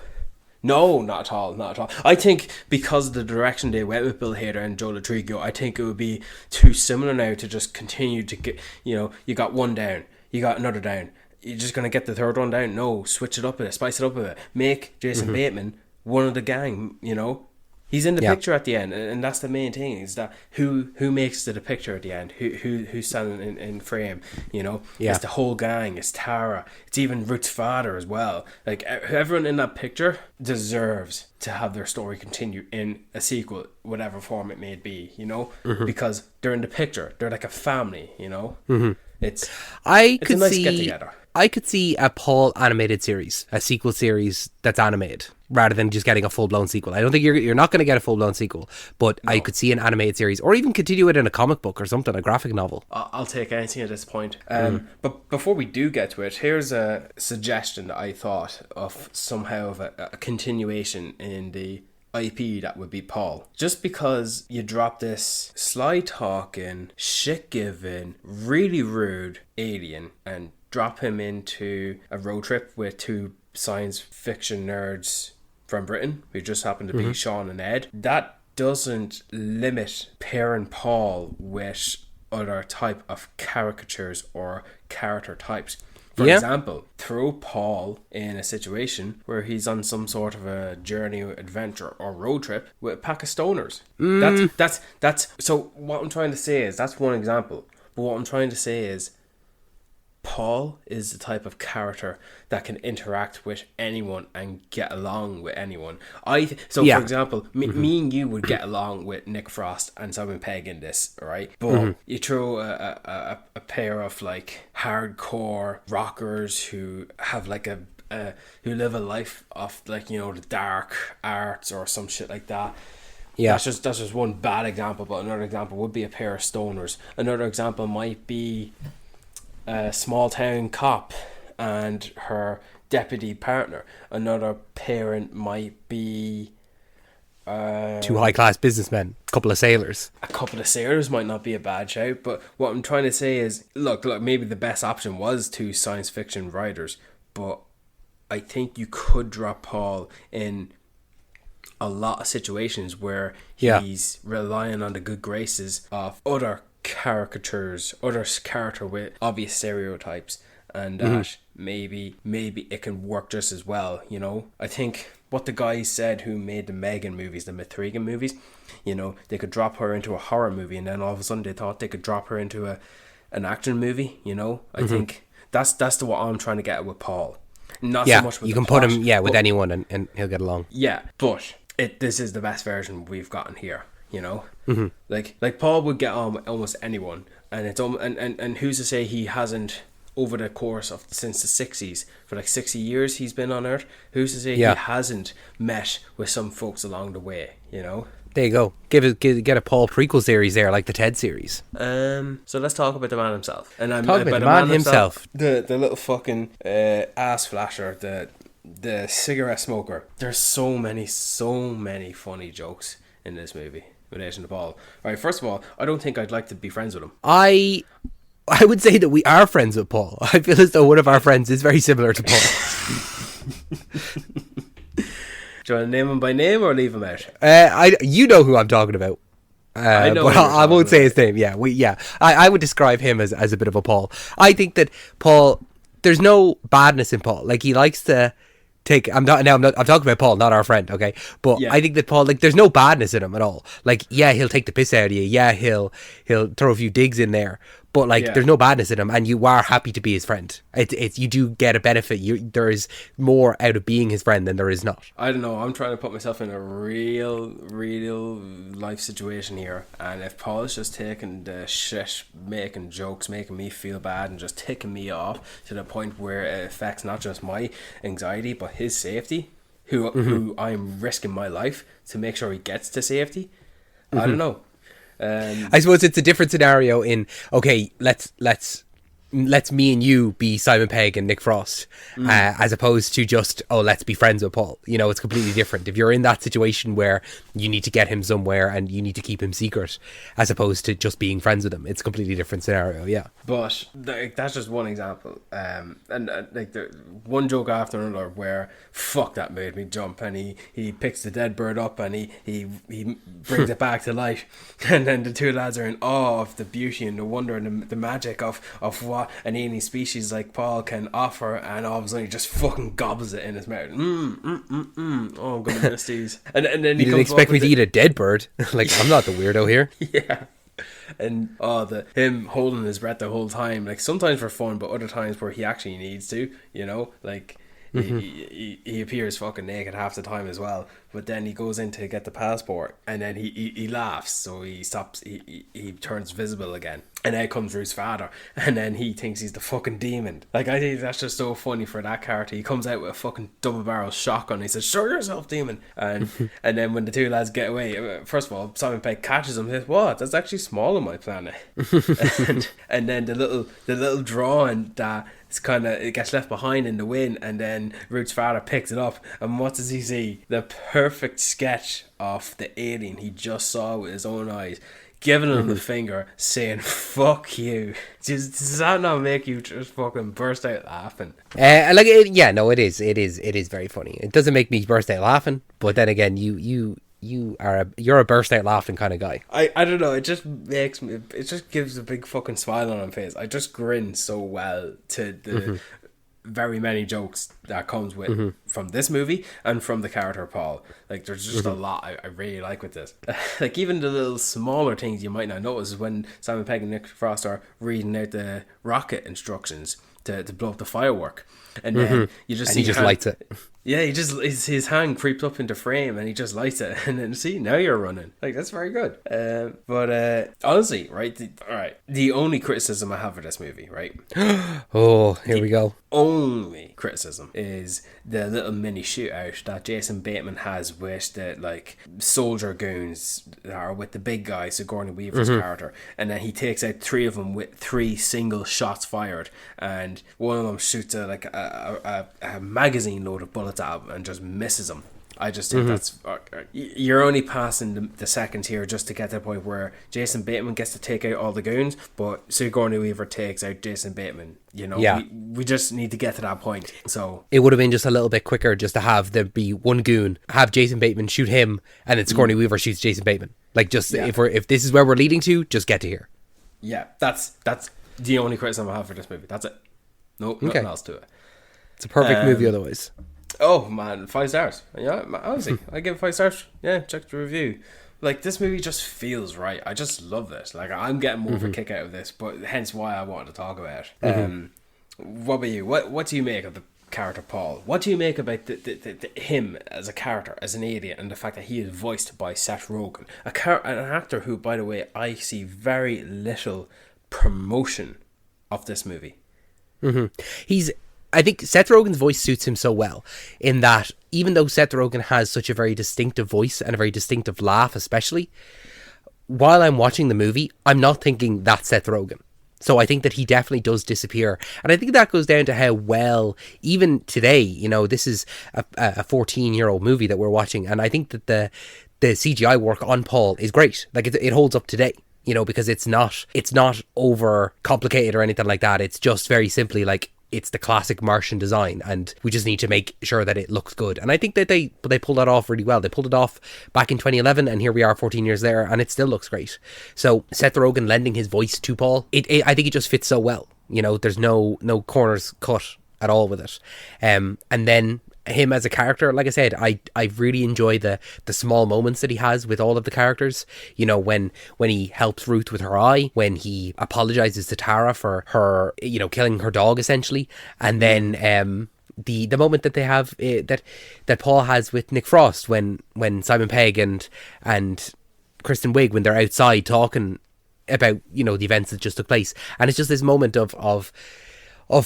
Speaker 4: No, not at all, not at all. I think because of the direction they went with Bill Hader and Joe Rodrigo, I think it would be too similar now to just continue to get, you got one down, you got another down, you're just going to get the third one down. No, switch it up a bit, spice it up a bit. Make Jason Bateman one of the gang, He's in the picture at the end, and that's the main thing, is that who makes it a picture at the end, who's standing in frame, It's the whole gang, it's Tara, it's even Ruth's father as well. Like, everyone in that picture deserves to have their story continue in a sequel, whatever form it may be, because they're in the picture, they're like a family, It's a nice get together.
Speaker 3: I could see a Paul animated series, a sequel series that's animated, rather than just getting a full-blown sequel. I don't think you're not going to get a full-blown sequel, but no. I could see an animated series, or even continue it in a comic book or something, a graphic novel.
Speaker 4: I'll take anything at this point. But before we do get to it, here's a suggestion that I thought of, somehow of a continuation in the IP that would be Paul. Just because you drop this sly talking, shit giving, really rude alien and drop him into a road trip with two science fiction nerds from Britain who just happen to be Sean and Ed, that doesn't limit pairing Paul with other type of caricatures or character types. For example, throw Paul in a situation where he's on some sort of a journey, adventure, or road trip with a pack of stoners. That's so what I'm trying to say is, that's one example. But what I'm trying to say is, Paul is the type of character that can interact with anyone and get along with anyone. For example, me and you would get along with Nick Frost and Simon Pegg in this, right? But you throw a pair of like hardcore rockers who have like who live a life of like, the dark arts or some shit like that. Yeah, that's just one bad example. But another example would be a pair of stoners. Another example might be a small town cop and her deputy partner. Another parent might be
Speaker 3: two high class businessmen, a couple of sailors.
Speaker 4: A couple of sailors might not be a bad shout, but what I'm trying to say is, look, maybe the best option was two science fiction writers, but I think you could drop Paul in a lot of situations where he's relying on the good graces of other caricatures, other character with obvious stereotypes, and that maybe it can work just as well. I think what the guys said who made the Megan movies, the Mithrigan movies, they could drop her into a horror movie, and then all of a sudden they thought they could drop her into an action movie. I think that's what I'm trying to get at with Paul. Not so much with
Speaker 3: you can put him with anyone and he'll get along.
Speaker 4: Yeah, but this is the best version we've gotten here. Like Paul would get on with almost anyone, and it's and who's to say he hasn't, over the course of since the 60s, for like 60 years he's been on Earth, who's to say he hasn't met with some folks along the way?
Speaker 3: There you go. Get a Paul prequel series there, like the Ted series.
Speaker 4: So let's talk about the man himself. And I'm
Speaker 3: talking about the man himself.
Speaker 4: The little fucking ass flasher, the cigarette smoker. There's so many funny jokes in this movie in relation to Paul. Right, first of all, I don't think I'd like to be friends with him.
Speaker 3: I would say that we are friends with Paul. I feel as though one of our friends is very similar to Paul.
Speaker 4: Do you want to name him by name or leave him out?
Speaker 3: You know who I'm talking about. I know, but I won't say his name. I would describe him as a bit of a Paul. I think that Paul, there's no badness in Paul. Like, he likes to I'm talking about Paul, not our friend, okay? But
Speaker 4: Yeah.
Speaker 3: I think that Paul, like, there's no badness in him at all. Like, yeah, he'll take the piss out of you. Yeah, he'll throw a few digs in there. But like,
Speaker 4: Yeah.
Speaker 3: there's no badness in him, and you are happy to be his friend. It's you do get a benefit. There is more out of being his friend than there is not.
Speaker 4: I don't know. I'm trying to put myself in a real life situation here, and if Paul is just taking the shit, making jokes, making me feel bad, and just ticking me off to the point where it affects not just my anxiety but his safety, who I'm risking my life to make sure he gets to safety. I don't know.
Speaker 3: I suppose it's a different scenario in, okay, let's me and you be Simon Pegg and Nick Frost, as opposed to just, oh, let's be friends with Paul. You know, it's completely different. If you're in that situation where you need to get him somewhere and you need to keep him secret, as opposed to just being friends with him, it's a completely different scenario. Yeah.
Speaker 4: But like, that's just one example. Like one joke after another where fuck that made me jump, and he picks the dead bird up and he brings it back to life, and then the two lads are in awe of the beauty and the wonder and the magic of what an alien species like Paul can offer, and all of a sudden he just fucking gobbles it in his mouth. Oh, I'm gonna miss these. And then
Speaker 3: You didn't expect me to eat a dead bird. Like, I'm not the weirdo here.
Speaker 4: Yeah. And him holding his breath the whole time, like sometimes for fun, but other times where he actually needs to, you know, like he appears fucking naked half the time as well. But then he goes in to get the passport, and then he laughs, so he stops. He turns visible again, and then comes Ruth's father, and then he thinks he's the fucking demon. Like, I think that's just so funny for that character. He comes out with a fucking double barrel shotgun. And he says, "Show yourself, demon!" And then when the two lads get away, first of all, Simon Pegg catches him. And says, "What? That's actually small on my planet." and then the little drawing that it's kind of, it gets left behind in the wind, and then Ruth's father picks it up, and what does he see? The perfect sketch of the alien he just saw with his own eyes, giving him the finger, saying "fuck you." Does that not make you just fucking burst out laughing?
Speaker 3: It is very funny. It doesn't make me burst out laughing, but then again, you're a burst out laughing kind of guy.
Speaker 4: I don't know, it just makes me, it just gives a big fucking smile on my face. I just grin so well to the very many jokes that comes with from this movie and from the character Paul. Like, there's just a lot I really like with this. Like, even the little smaller things you might not notice is when Simon Pegg and Nick Frost are reading out the rocket instructions to blow up the firework, and then you just see
Speaker 3: he just lights it.
Speaker 4: Yeah, his hand creeps up into frame and he just lights it, and then see, now you're running. Like, that's very good. But honestly, right, the only criticism I have for this movie, right?
Speaker 3: Oh, here we go.
Speaker 4: Only criticism is the little mini shootout that Jason Bateman has with the, like, soldier goons that are with the big guy, Sigourney Weaver's character, and then he takes out three of them with 3 single shots fired, and one of them shoots a magazine load of bullets at him and just misses him. I just think that's, you're only passing the seconds here just to get to the point where Jason Bateman gets to take out all the goons, but Sigourney Weaver takes out Jason Bateman. You know, we just need to get to that point. So
Speaker 3: it would have been just a little bit quicker just to have there be one goon, have Jason Bateman shoot him, and then Sigourney Weaver shoots Jason Bateman. Like, just if this is where we're leading to, just get to here.
Speaker 4: Yeah, that's the only criticism I have for this movie. That's it. Nothing else to it.
Speaker 3: It's a perfect movie otherwise.
Speaker 4: Oh man, 5 stars. Yeah, honestly, I give it 5 stars. Yeah, check the review. Like, this movie just feels right. I just love this. Like, I'm getting more of a kick out of this, but hence why I wanted to talk about it. What about you? What do you make of the character Paul? What do you make about the him as a character, as an alien, and the fact that he is voiced by Seth Rogen, an actor who, by the way, I see very little promotion of this movie.
Speaker 3: I think Seth Rogen's voice suits him so well, in that even though Seth Rogen has such a very distinctive voice and a very distinctive laugh especially, while I'm watching the movie, I'm not thinking that's Seth Rogen. So I think that he definitely does disappear. And I think that goes down to how well, even today, you know, this is a 14-year-old movie that we're watching, and I think that the CGI work on Paul is great. Like, it holds up today. You know, because it's not over complicated or anything like that. It's just very simply like, it's the classic Martian design, and we just need to make sure that it looks good. And I think that they pulled that off really well. They pulled it off back in 2011, and here we are 14 years later, and it still looks great. So Seth Rogen lending his voice to Paul, I think it just fits so well. You know, there's no corners cut at all with it. And then him as a character, like I said, I really enjoy the small moments that he has with all of the characters. You know, when he helps Ruth with her eye, when he apologizes to Tara for her, you know, killing her dog essentially, and then the moment that they have that Paul has with Nick Frost when Simon Pegg and Kristen Wiig, when they're outside talking about, you know, the events that just took place, and it's just this moment of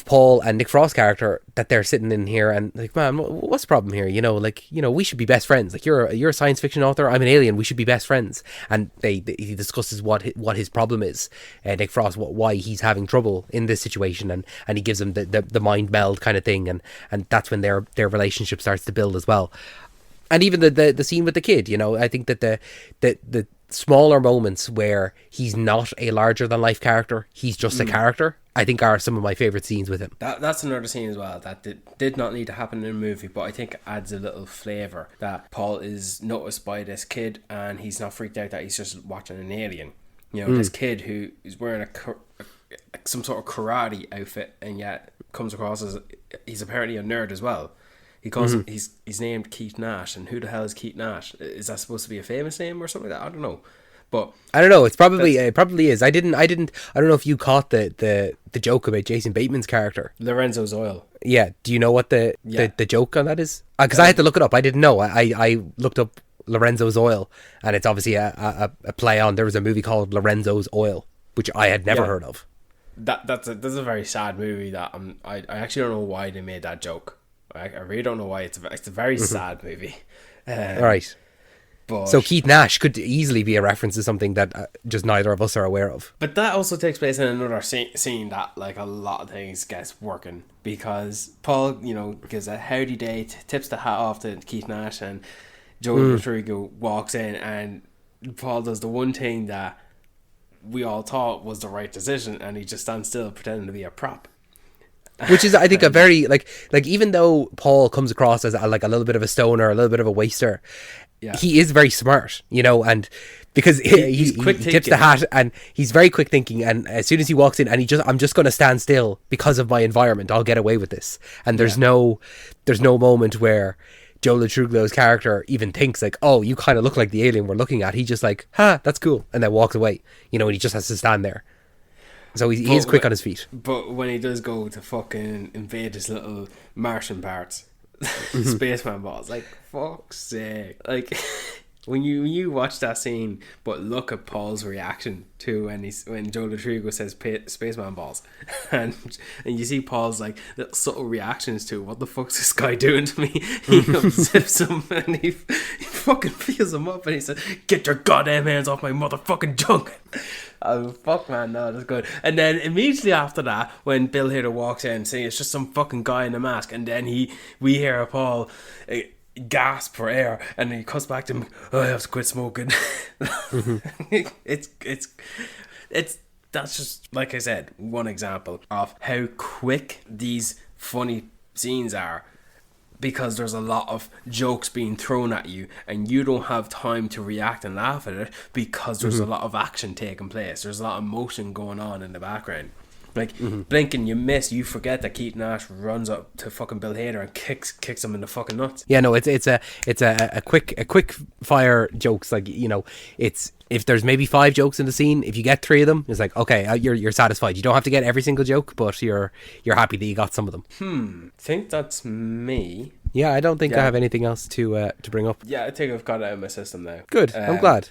Speaker 3: Paul and Nick Frost's character that they're sitting in here and like, man, what's the problem here? You know, like, you know, we should be best friends. Like, you're a science fiction author, I'm an alien, we should be best friends. And he discusses what his problem is, Nick Frost, why he's having trouble in this situation, and he gives him the mind meld kind of thing, and that's when their relationship starts to build as well. And even the scene with the kid, you know, I think that the smaller moments where he's not a larger than life character, he's just a character, I think are some of my favourite scenes with him.
Speaker 4: That's another scene as well that did not need to happen in a movie, but I think it adds a little flavour, that Paul is noticed by this kid and he's not freaked out that he's just watching an alien. You know, this kid who is wearing some sort of karate outfit and yet comes across as he's apparently a nerd as well. He calls him, he's named Keith Nash, and who the hell is Keith Nash? Is that supposed to be a famous name or something like that? I don't know. But
Speaker 3: I don't know. It's probably it probably is. I don't know if you caught the joke about Jason Bateman's character,
Speaker 4: Lorenzo's Oil.
Speaker 3: Yeah. Do you know what the joke on that is? Because I had to look it up. I didn't know. I looked up Lorenzo's Oil, and it's obviously a play on. There was a movie called Lorenzo's Oil, which I had never heard of.
Speaker 4: That's a very sad movie. That I actually don't know why they made that joke. I really don't know why. It's a very sad movie.
Speaker 3: Right.
Speaker 4: But,
Speaker 3: so Keith Nash could easily be a reference to something that just neither of us are aware of.
Speaker 4: But that also takes place in another scene that, like, a lot of things gets working, because Paul, you know, gives a howdy day, tips the hat off to Keith Nash, and Joey Rodrigo walks in, and Paul does the one thing that we all thought was the right decision, and he just stands still pretending to be a prop.
Speaker 3: Which is, I think, a very, like even though Paul comes across as a little bit of a stoner, a little bit of a waster, he is very smart, you know, and because he tips the hat, and he's very quick thinking, and as soon as he walks in, and I'm just going to stand still because of my environment, I'll get away with this. And there's no moment where Joe Latruglo's character even thinks like, oh, you kind of look like the alien we're looking at. He's just like, that's cool, and then walks away, you know, and he just has to stand there. So he is quick on his feet.
Speaker 4: But when he does go to fucking invade his little Martian parts, spaceman balls, like, fuck's sake. Like, when you watch that scene, but look at Paul's reaction to when Joe Latrigo says spaceman balls, and you see Paul's like little subtle reactions to, what the fuck's this guy doing to me? He zips him and he fucking feels him up, and he says, get your goddamn hands off my motherfucking junk. Oh, fuck, man, no, that's good. And then immediately after that, when Bill Hader walks in saying it's just some fucking guy in a mask, and then we hear Paul gasp for air, and then he cuts back to him, oh, I have to quit smoking. It's that's just, like I said, one example of how quick these funny scenes are, because there's a lot of jokes being thrown at you and you don't have time to react and laugh at it, because there's a lot of action taking place. There's a lot of motion going on in the background. Like, blink and you miss, you forget that Keith Nash runs up to fucking Bill Hader and kicks him in the fucking nuts.
Speaker 3: Yeah, no, it's a quick fire jokes. Like, you know, it's, if there's maybe 5 jokes in the scene, if you get 3 of them, it's like, okay, you're satisfied. You don't have to get every single joke, but you're happy that you got some of them.
Speaker 4: I think that's me.
Speaker 3: Yeah, I don't think I have anything else to bring up.
Speaker 4: Yeah, I think I've got it out of my system now.
Speaker 3: Good, I'm glad.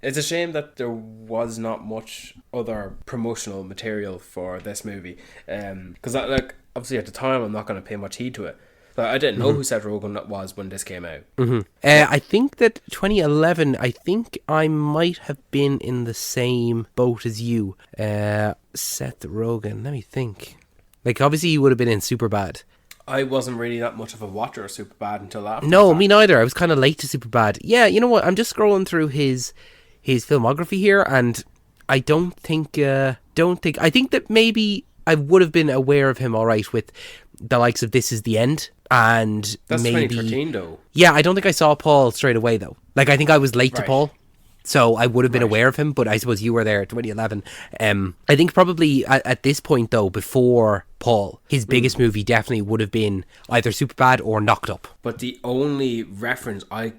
Speaker 4: It's a shame that there was not much other promotional material for this movie, because like, obviously at the time I'm not going to pay much heed to it. But I didn't know who Seth Rogen was when this came out. I think that 2011, I think I might have been in the same boat as you. Seth Rogen, let me think. Like, obviously he would have been in Superbad. I wasn't really that much of a watcher of Superbad until after.
Speaker 3: No, me neither. I was kind of late to Superbad. Yeah, you know what? I'm just scrolling through his filmography here, and I don't think. I think that maybe I would have been aware of him all right with the likes of This Is the End, and
Speaker 4: that's
Speaker 3: maybe
Speaker 4: 2013 though.
Speaker 3: Yeah, I don't think I saw Paul straight away though. Like, I think I was late to Paul. So I would have been aware of him, but I suppose you were there 2011. I think probably at this point, though, before Paul, his biggest movie definitely would have been either Superbad or Knocked Up.
Speaker 4: But the only reference I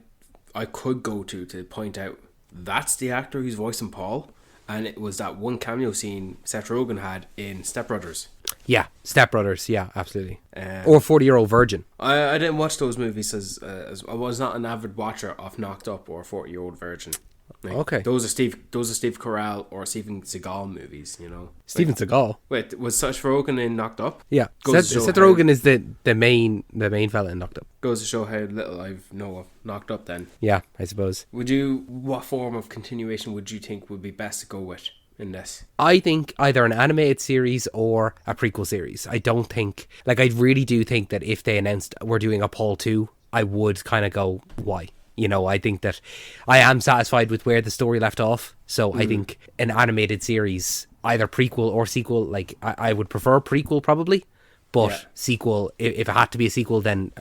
Speaker 4: could go to point out that's the actor who's voicing Paul, and it was that one cameo scene Seth Rogen had in Step Brothers.
Speaker 3: Yeah, Step Brothers, yeah, absolutely. Or 40-Year-Old Virgin.
Speaker 4: I didn't watch those movies as I was not an avid watcher of Knocked Up or 40-Year-Old Virgin. Like,
Speaker 3: Okay.
Speaker 4: Those are Steve Carell or Steven Seagal movies, you know.
Speaker 3: Steven Seagal.
Speaker 4: Wait, was Seth Rogen in Knocked Up?
Speaker 3: Yeah,
Speaker 4: Goes to show
Speaker 3: Seth
Speaker 4: how-
Speaker 3: Rogen is the main fella in Knocked Up.
Speaker 4: Goes to show how little I know of Knocked Up then.
Speaker 3: Yeah, I suppose.
Speaker 4: What form of continuation would you think would be best to go with in this?
Speaker 3: I think either an animated series or a prequel series. I don't think, like, I really do think that if they announced we're doing a Paul 2, I would kind of go, why? You know, I think that I am satisfied with where the story left off. So I think an animated series, either prequel or sequel, like I would prefer prequel probably, but sequel, if it had to be a sequel, then,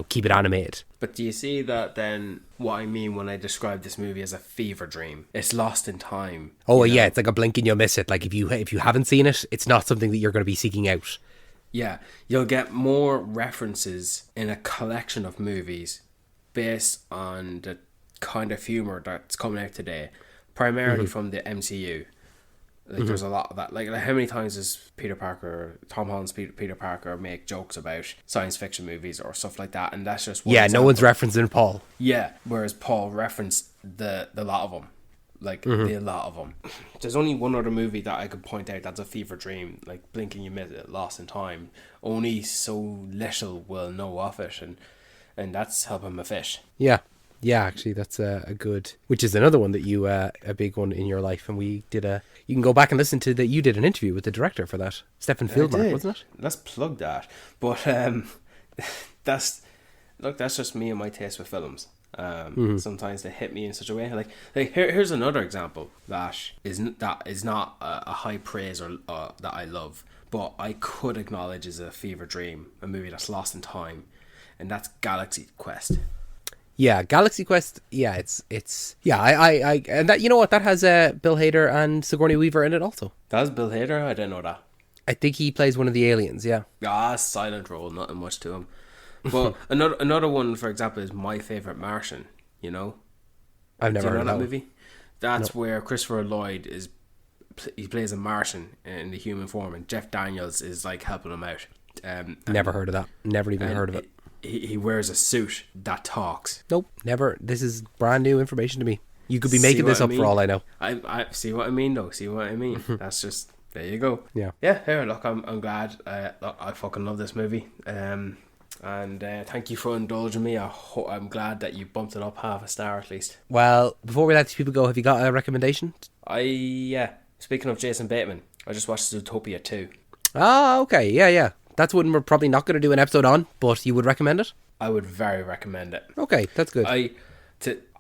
Speaker 3: keep it animated.
Speaker 4: But do you see that then what I mean when I describe this movie as a fever dream? It's lost in time.
Speaker 3: Oh,
Speaker 4: you know?
Speaker 3: yeah, it's like a blink and you'll miss it. Like if you haven't seen it, it's not something that you're going to be seeking out.
Speaker 4: Yeah, you'll get more references in a collection of movies based on the kind of humor that's coming out today, primarily from the MCU. Like there's a lot of that. Like how many times does Tom Holland's Peter Parker make jokes about science fiction movies or stuff like that? And that's just one
Speaker 3: Yeah,
Speaker 4: example.
Speaker 3: no one's referencing Paul.
Speaker 4: Yeah, whereas Paul referenced the lot of them. Like the lot of them. There's only one other movie that I could point out that's a fever dream, like blinking you miss it, Lost in Time. Only so little will know of it, and that's Help Him a Fish.
Speaker 3: Yeah, actually, that's a good, which is another one that you, a big one in your life. And you can go back and listen to that. You did an interview with the director for that, Stephen Fieldmark, wasn't it?
Speaker 4: Let's plug that. But that's just me and my taste with films. Sometimes they hit me in such a way. Like here's another example that is not a high praise or that I love, but I could acknowledge is a fever dream, a movie that's lost in time, and that's Galaxy Quest.
Speaker 3: Yeah, Galaxy Quest. Yeah, it's I and that, you know what, that has Bill Hader and Sigourney Weaver in it also.
Speaker 4: That's Bill Hader. I didn't know that.
Speaker 3: I think he plays one of the aliens. Yeah.
Speaker 4: Silent role, nothing much to him. But another one, for example, is My Favorite Martian. You know,
Speaker 3: I've never heard
Speaker 4: of
Speaker 3: of
Speaker 4: that
Speaker 3: that
Speaker 4: movie. That's where Christopher Lloyd he plays a Martian in the human form, and Jeff Daniels is like helping him out.
Speaker 3: Never heard of that. Never even heard of it.
Speaker 4: He wears a suit that talks.
Speaker 3: Nope, never. This is brand new information to me. You could be
Speaker 4: See
Speaker 3: making
Speaker 4: what
Speaker 3: this
Speaker 4: I
Speaker 3: up
Speaker 4: mean?
Speaker 3: for all I know.
Speaker 4: I see what I mean, though. See what I mean? That's just, there you go.
Speaker 3: Yeah.
Speaker 4: Here, look, I'm glad. Look, I fucking love this movie. And thank you for indulging me. I'm glad that you bumped it up half a star at least.
Speaker 3: Well, before we let these people go, have you got a recommendation?
Speaker 4: Speaking of Jason Bateman, I just watched Zootopia 2.
Speaker 3: Ah, okay. Yeah. That's one we're probably not going to do an episode on, but you would recommend it?
Speaker 4: I would very recommend it.
Speaker 3: Okay, that's good.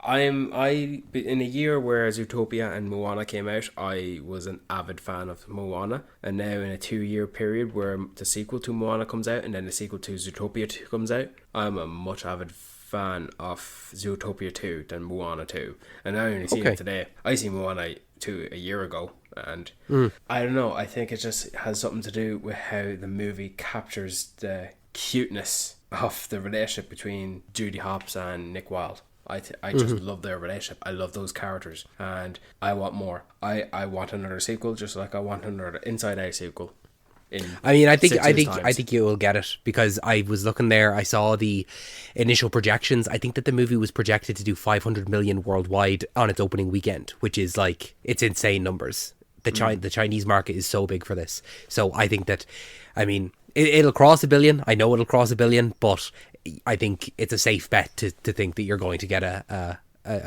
Speaker 4: In a year where Zootopia and Moana came out, I was an avid fan of Moana, and now in a 2-year period where the sequel to Moana comes out and then the sequel to Zootopia 2 comes out, I'm a much avid fan of Zootopia 2 than Moana 2, and I only seen it today. I seen Moana 2 a year ago, and I don't know, I think it just has something to do with how the movie captures the cuteness of the relationship between Judy Hopps and Nick Wilde. I just love their relationship. I love those characters, and I want more. I want another sequel, just like I want another Inside Out sequel.
Speaker 3: I think you will get it, because I was looking there. I saw the initial projections. I think that the movie was projected to do 500 million worldwide on its opening weekend, which is like, it's insane numbers. The Chinese market is so big for this, so I think that, it'll cross 1 billion. I know it'll cross 1 billion, but I think it's a safe bet to think that you're going to get a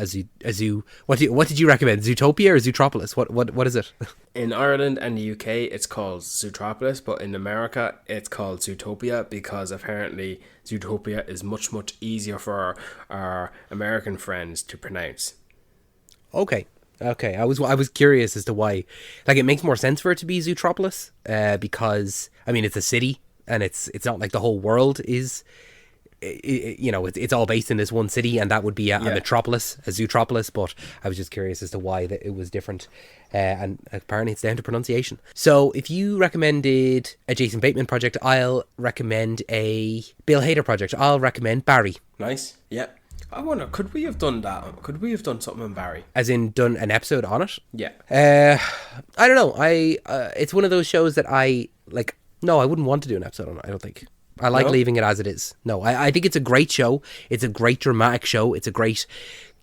Speaker 3: zoo. What did you recommend? Zootopia or Zootropolis? What is it?
Speaker 4: In Ireland and the UK, it's called Zootropolis, but in America, it's called Zootopia, because apparently Zootopia is much easier for our American friends to pronounce.
Speaker 3: Okay. I was curious as to why. Like, it makes more sense for it to be Zootropolis, because it's a city, and it's not like the whole world is it's all based in this one city, and that would be a metropolis, a Zootropolis. But I was just curious as to why it was different, and apparently it's down to pronunciation. So if you recommended a Jason Bateman project, I'll recommend a Bill Hader project. I'll recommend Barry.
Speaker 4: Nice. Yeah. I wonder, could we have done that? Could we have done something on Barry?
Speaker 3: As in done an episode on it?
Speaker 4: Yeah.
Speaker 3: I don't know. It's one of those shows that I like. No, I wouldn't want to do an episode on it. I don't think. I like leaving it as it is. No, I think it's a great show. It's a great dramatic show. It's a great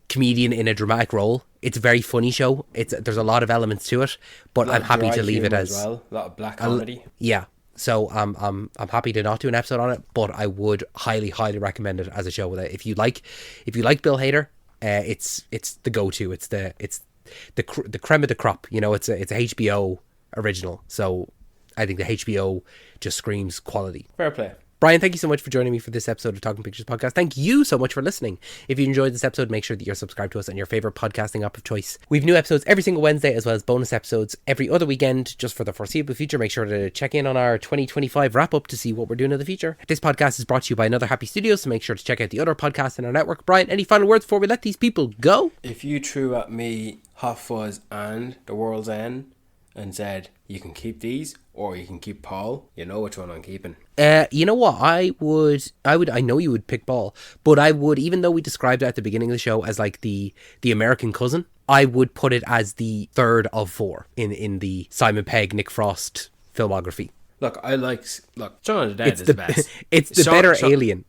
Speaker 3: comedian in a dramatic role. It's a very funny show. There's a lot of elements to it, but I'm happy to leave it as
Speaker 4: well. A lot of black comedy.
Speaker 3: Yeah. So I'm happy to not do an episode on it, but I would highly recommend it as a show. If you like Bill Hader, it's the go-to. It's the creme of the crop. It's a HBO original. So I think the HBO just screams quality.
Speaker 4: Fair play.
Speaker 3: Brian, thank you so much for joining me for this episode of Talking Pictures Podcast. Thank you so much for listening. If you enjoyed this episode, make sure that you're subscribed to us on your favourite podcasting app of choice. We have new episodes every single Wednesday, as well as bonus episodes every other weekend, just for the foreseeable future. Make sure to check in on our 2025 wrap-up to see what we're doing in the future. This podcast is brought to you by Another Happy Studios, so make sure to check out the other podcasts in our network. Brian, any final words before we let these people go?
Speaker 4: If you threw at me Hot Fuzz and The World's End and said, you can keep these, or you can keep Paul, you know which one I'm keeping.
Speaker 3: You know what? I know you would pick Paul, but I would, even though we described it at the beginning of the show as like the American cousin, I would put it as the third of four in the Simon Pegg, Nick Frost filmography.
Speaker 4: Look, Shaun of the Dead is the best.
Speaker 3: It's the better Alien.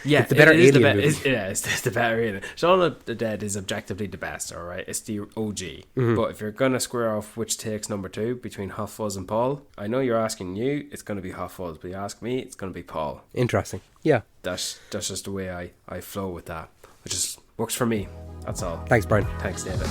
Speaker 4: Yeah,
Speaker 3: it's the better Alien movie.
Speaker 4: It's the better Alien. Shaun of the Dead is objectively the best, alright? It's the OG. Mm-hmm. But if you're going to square off which takes number 2 between Hot Fuzz and Paul, I know you're asking you, it's going to be Hot Fuzz, but you ask me, it's going to be Paul.
Speaker 3: Interesting. Yeah.
Speaker 4: That's just the way I flow with that. It just works for me. That's all.
Speaker 3: Thanks, Brian.
Speaker 4: Thanks, David.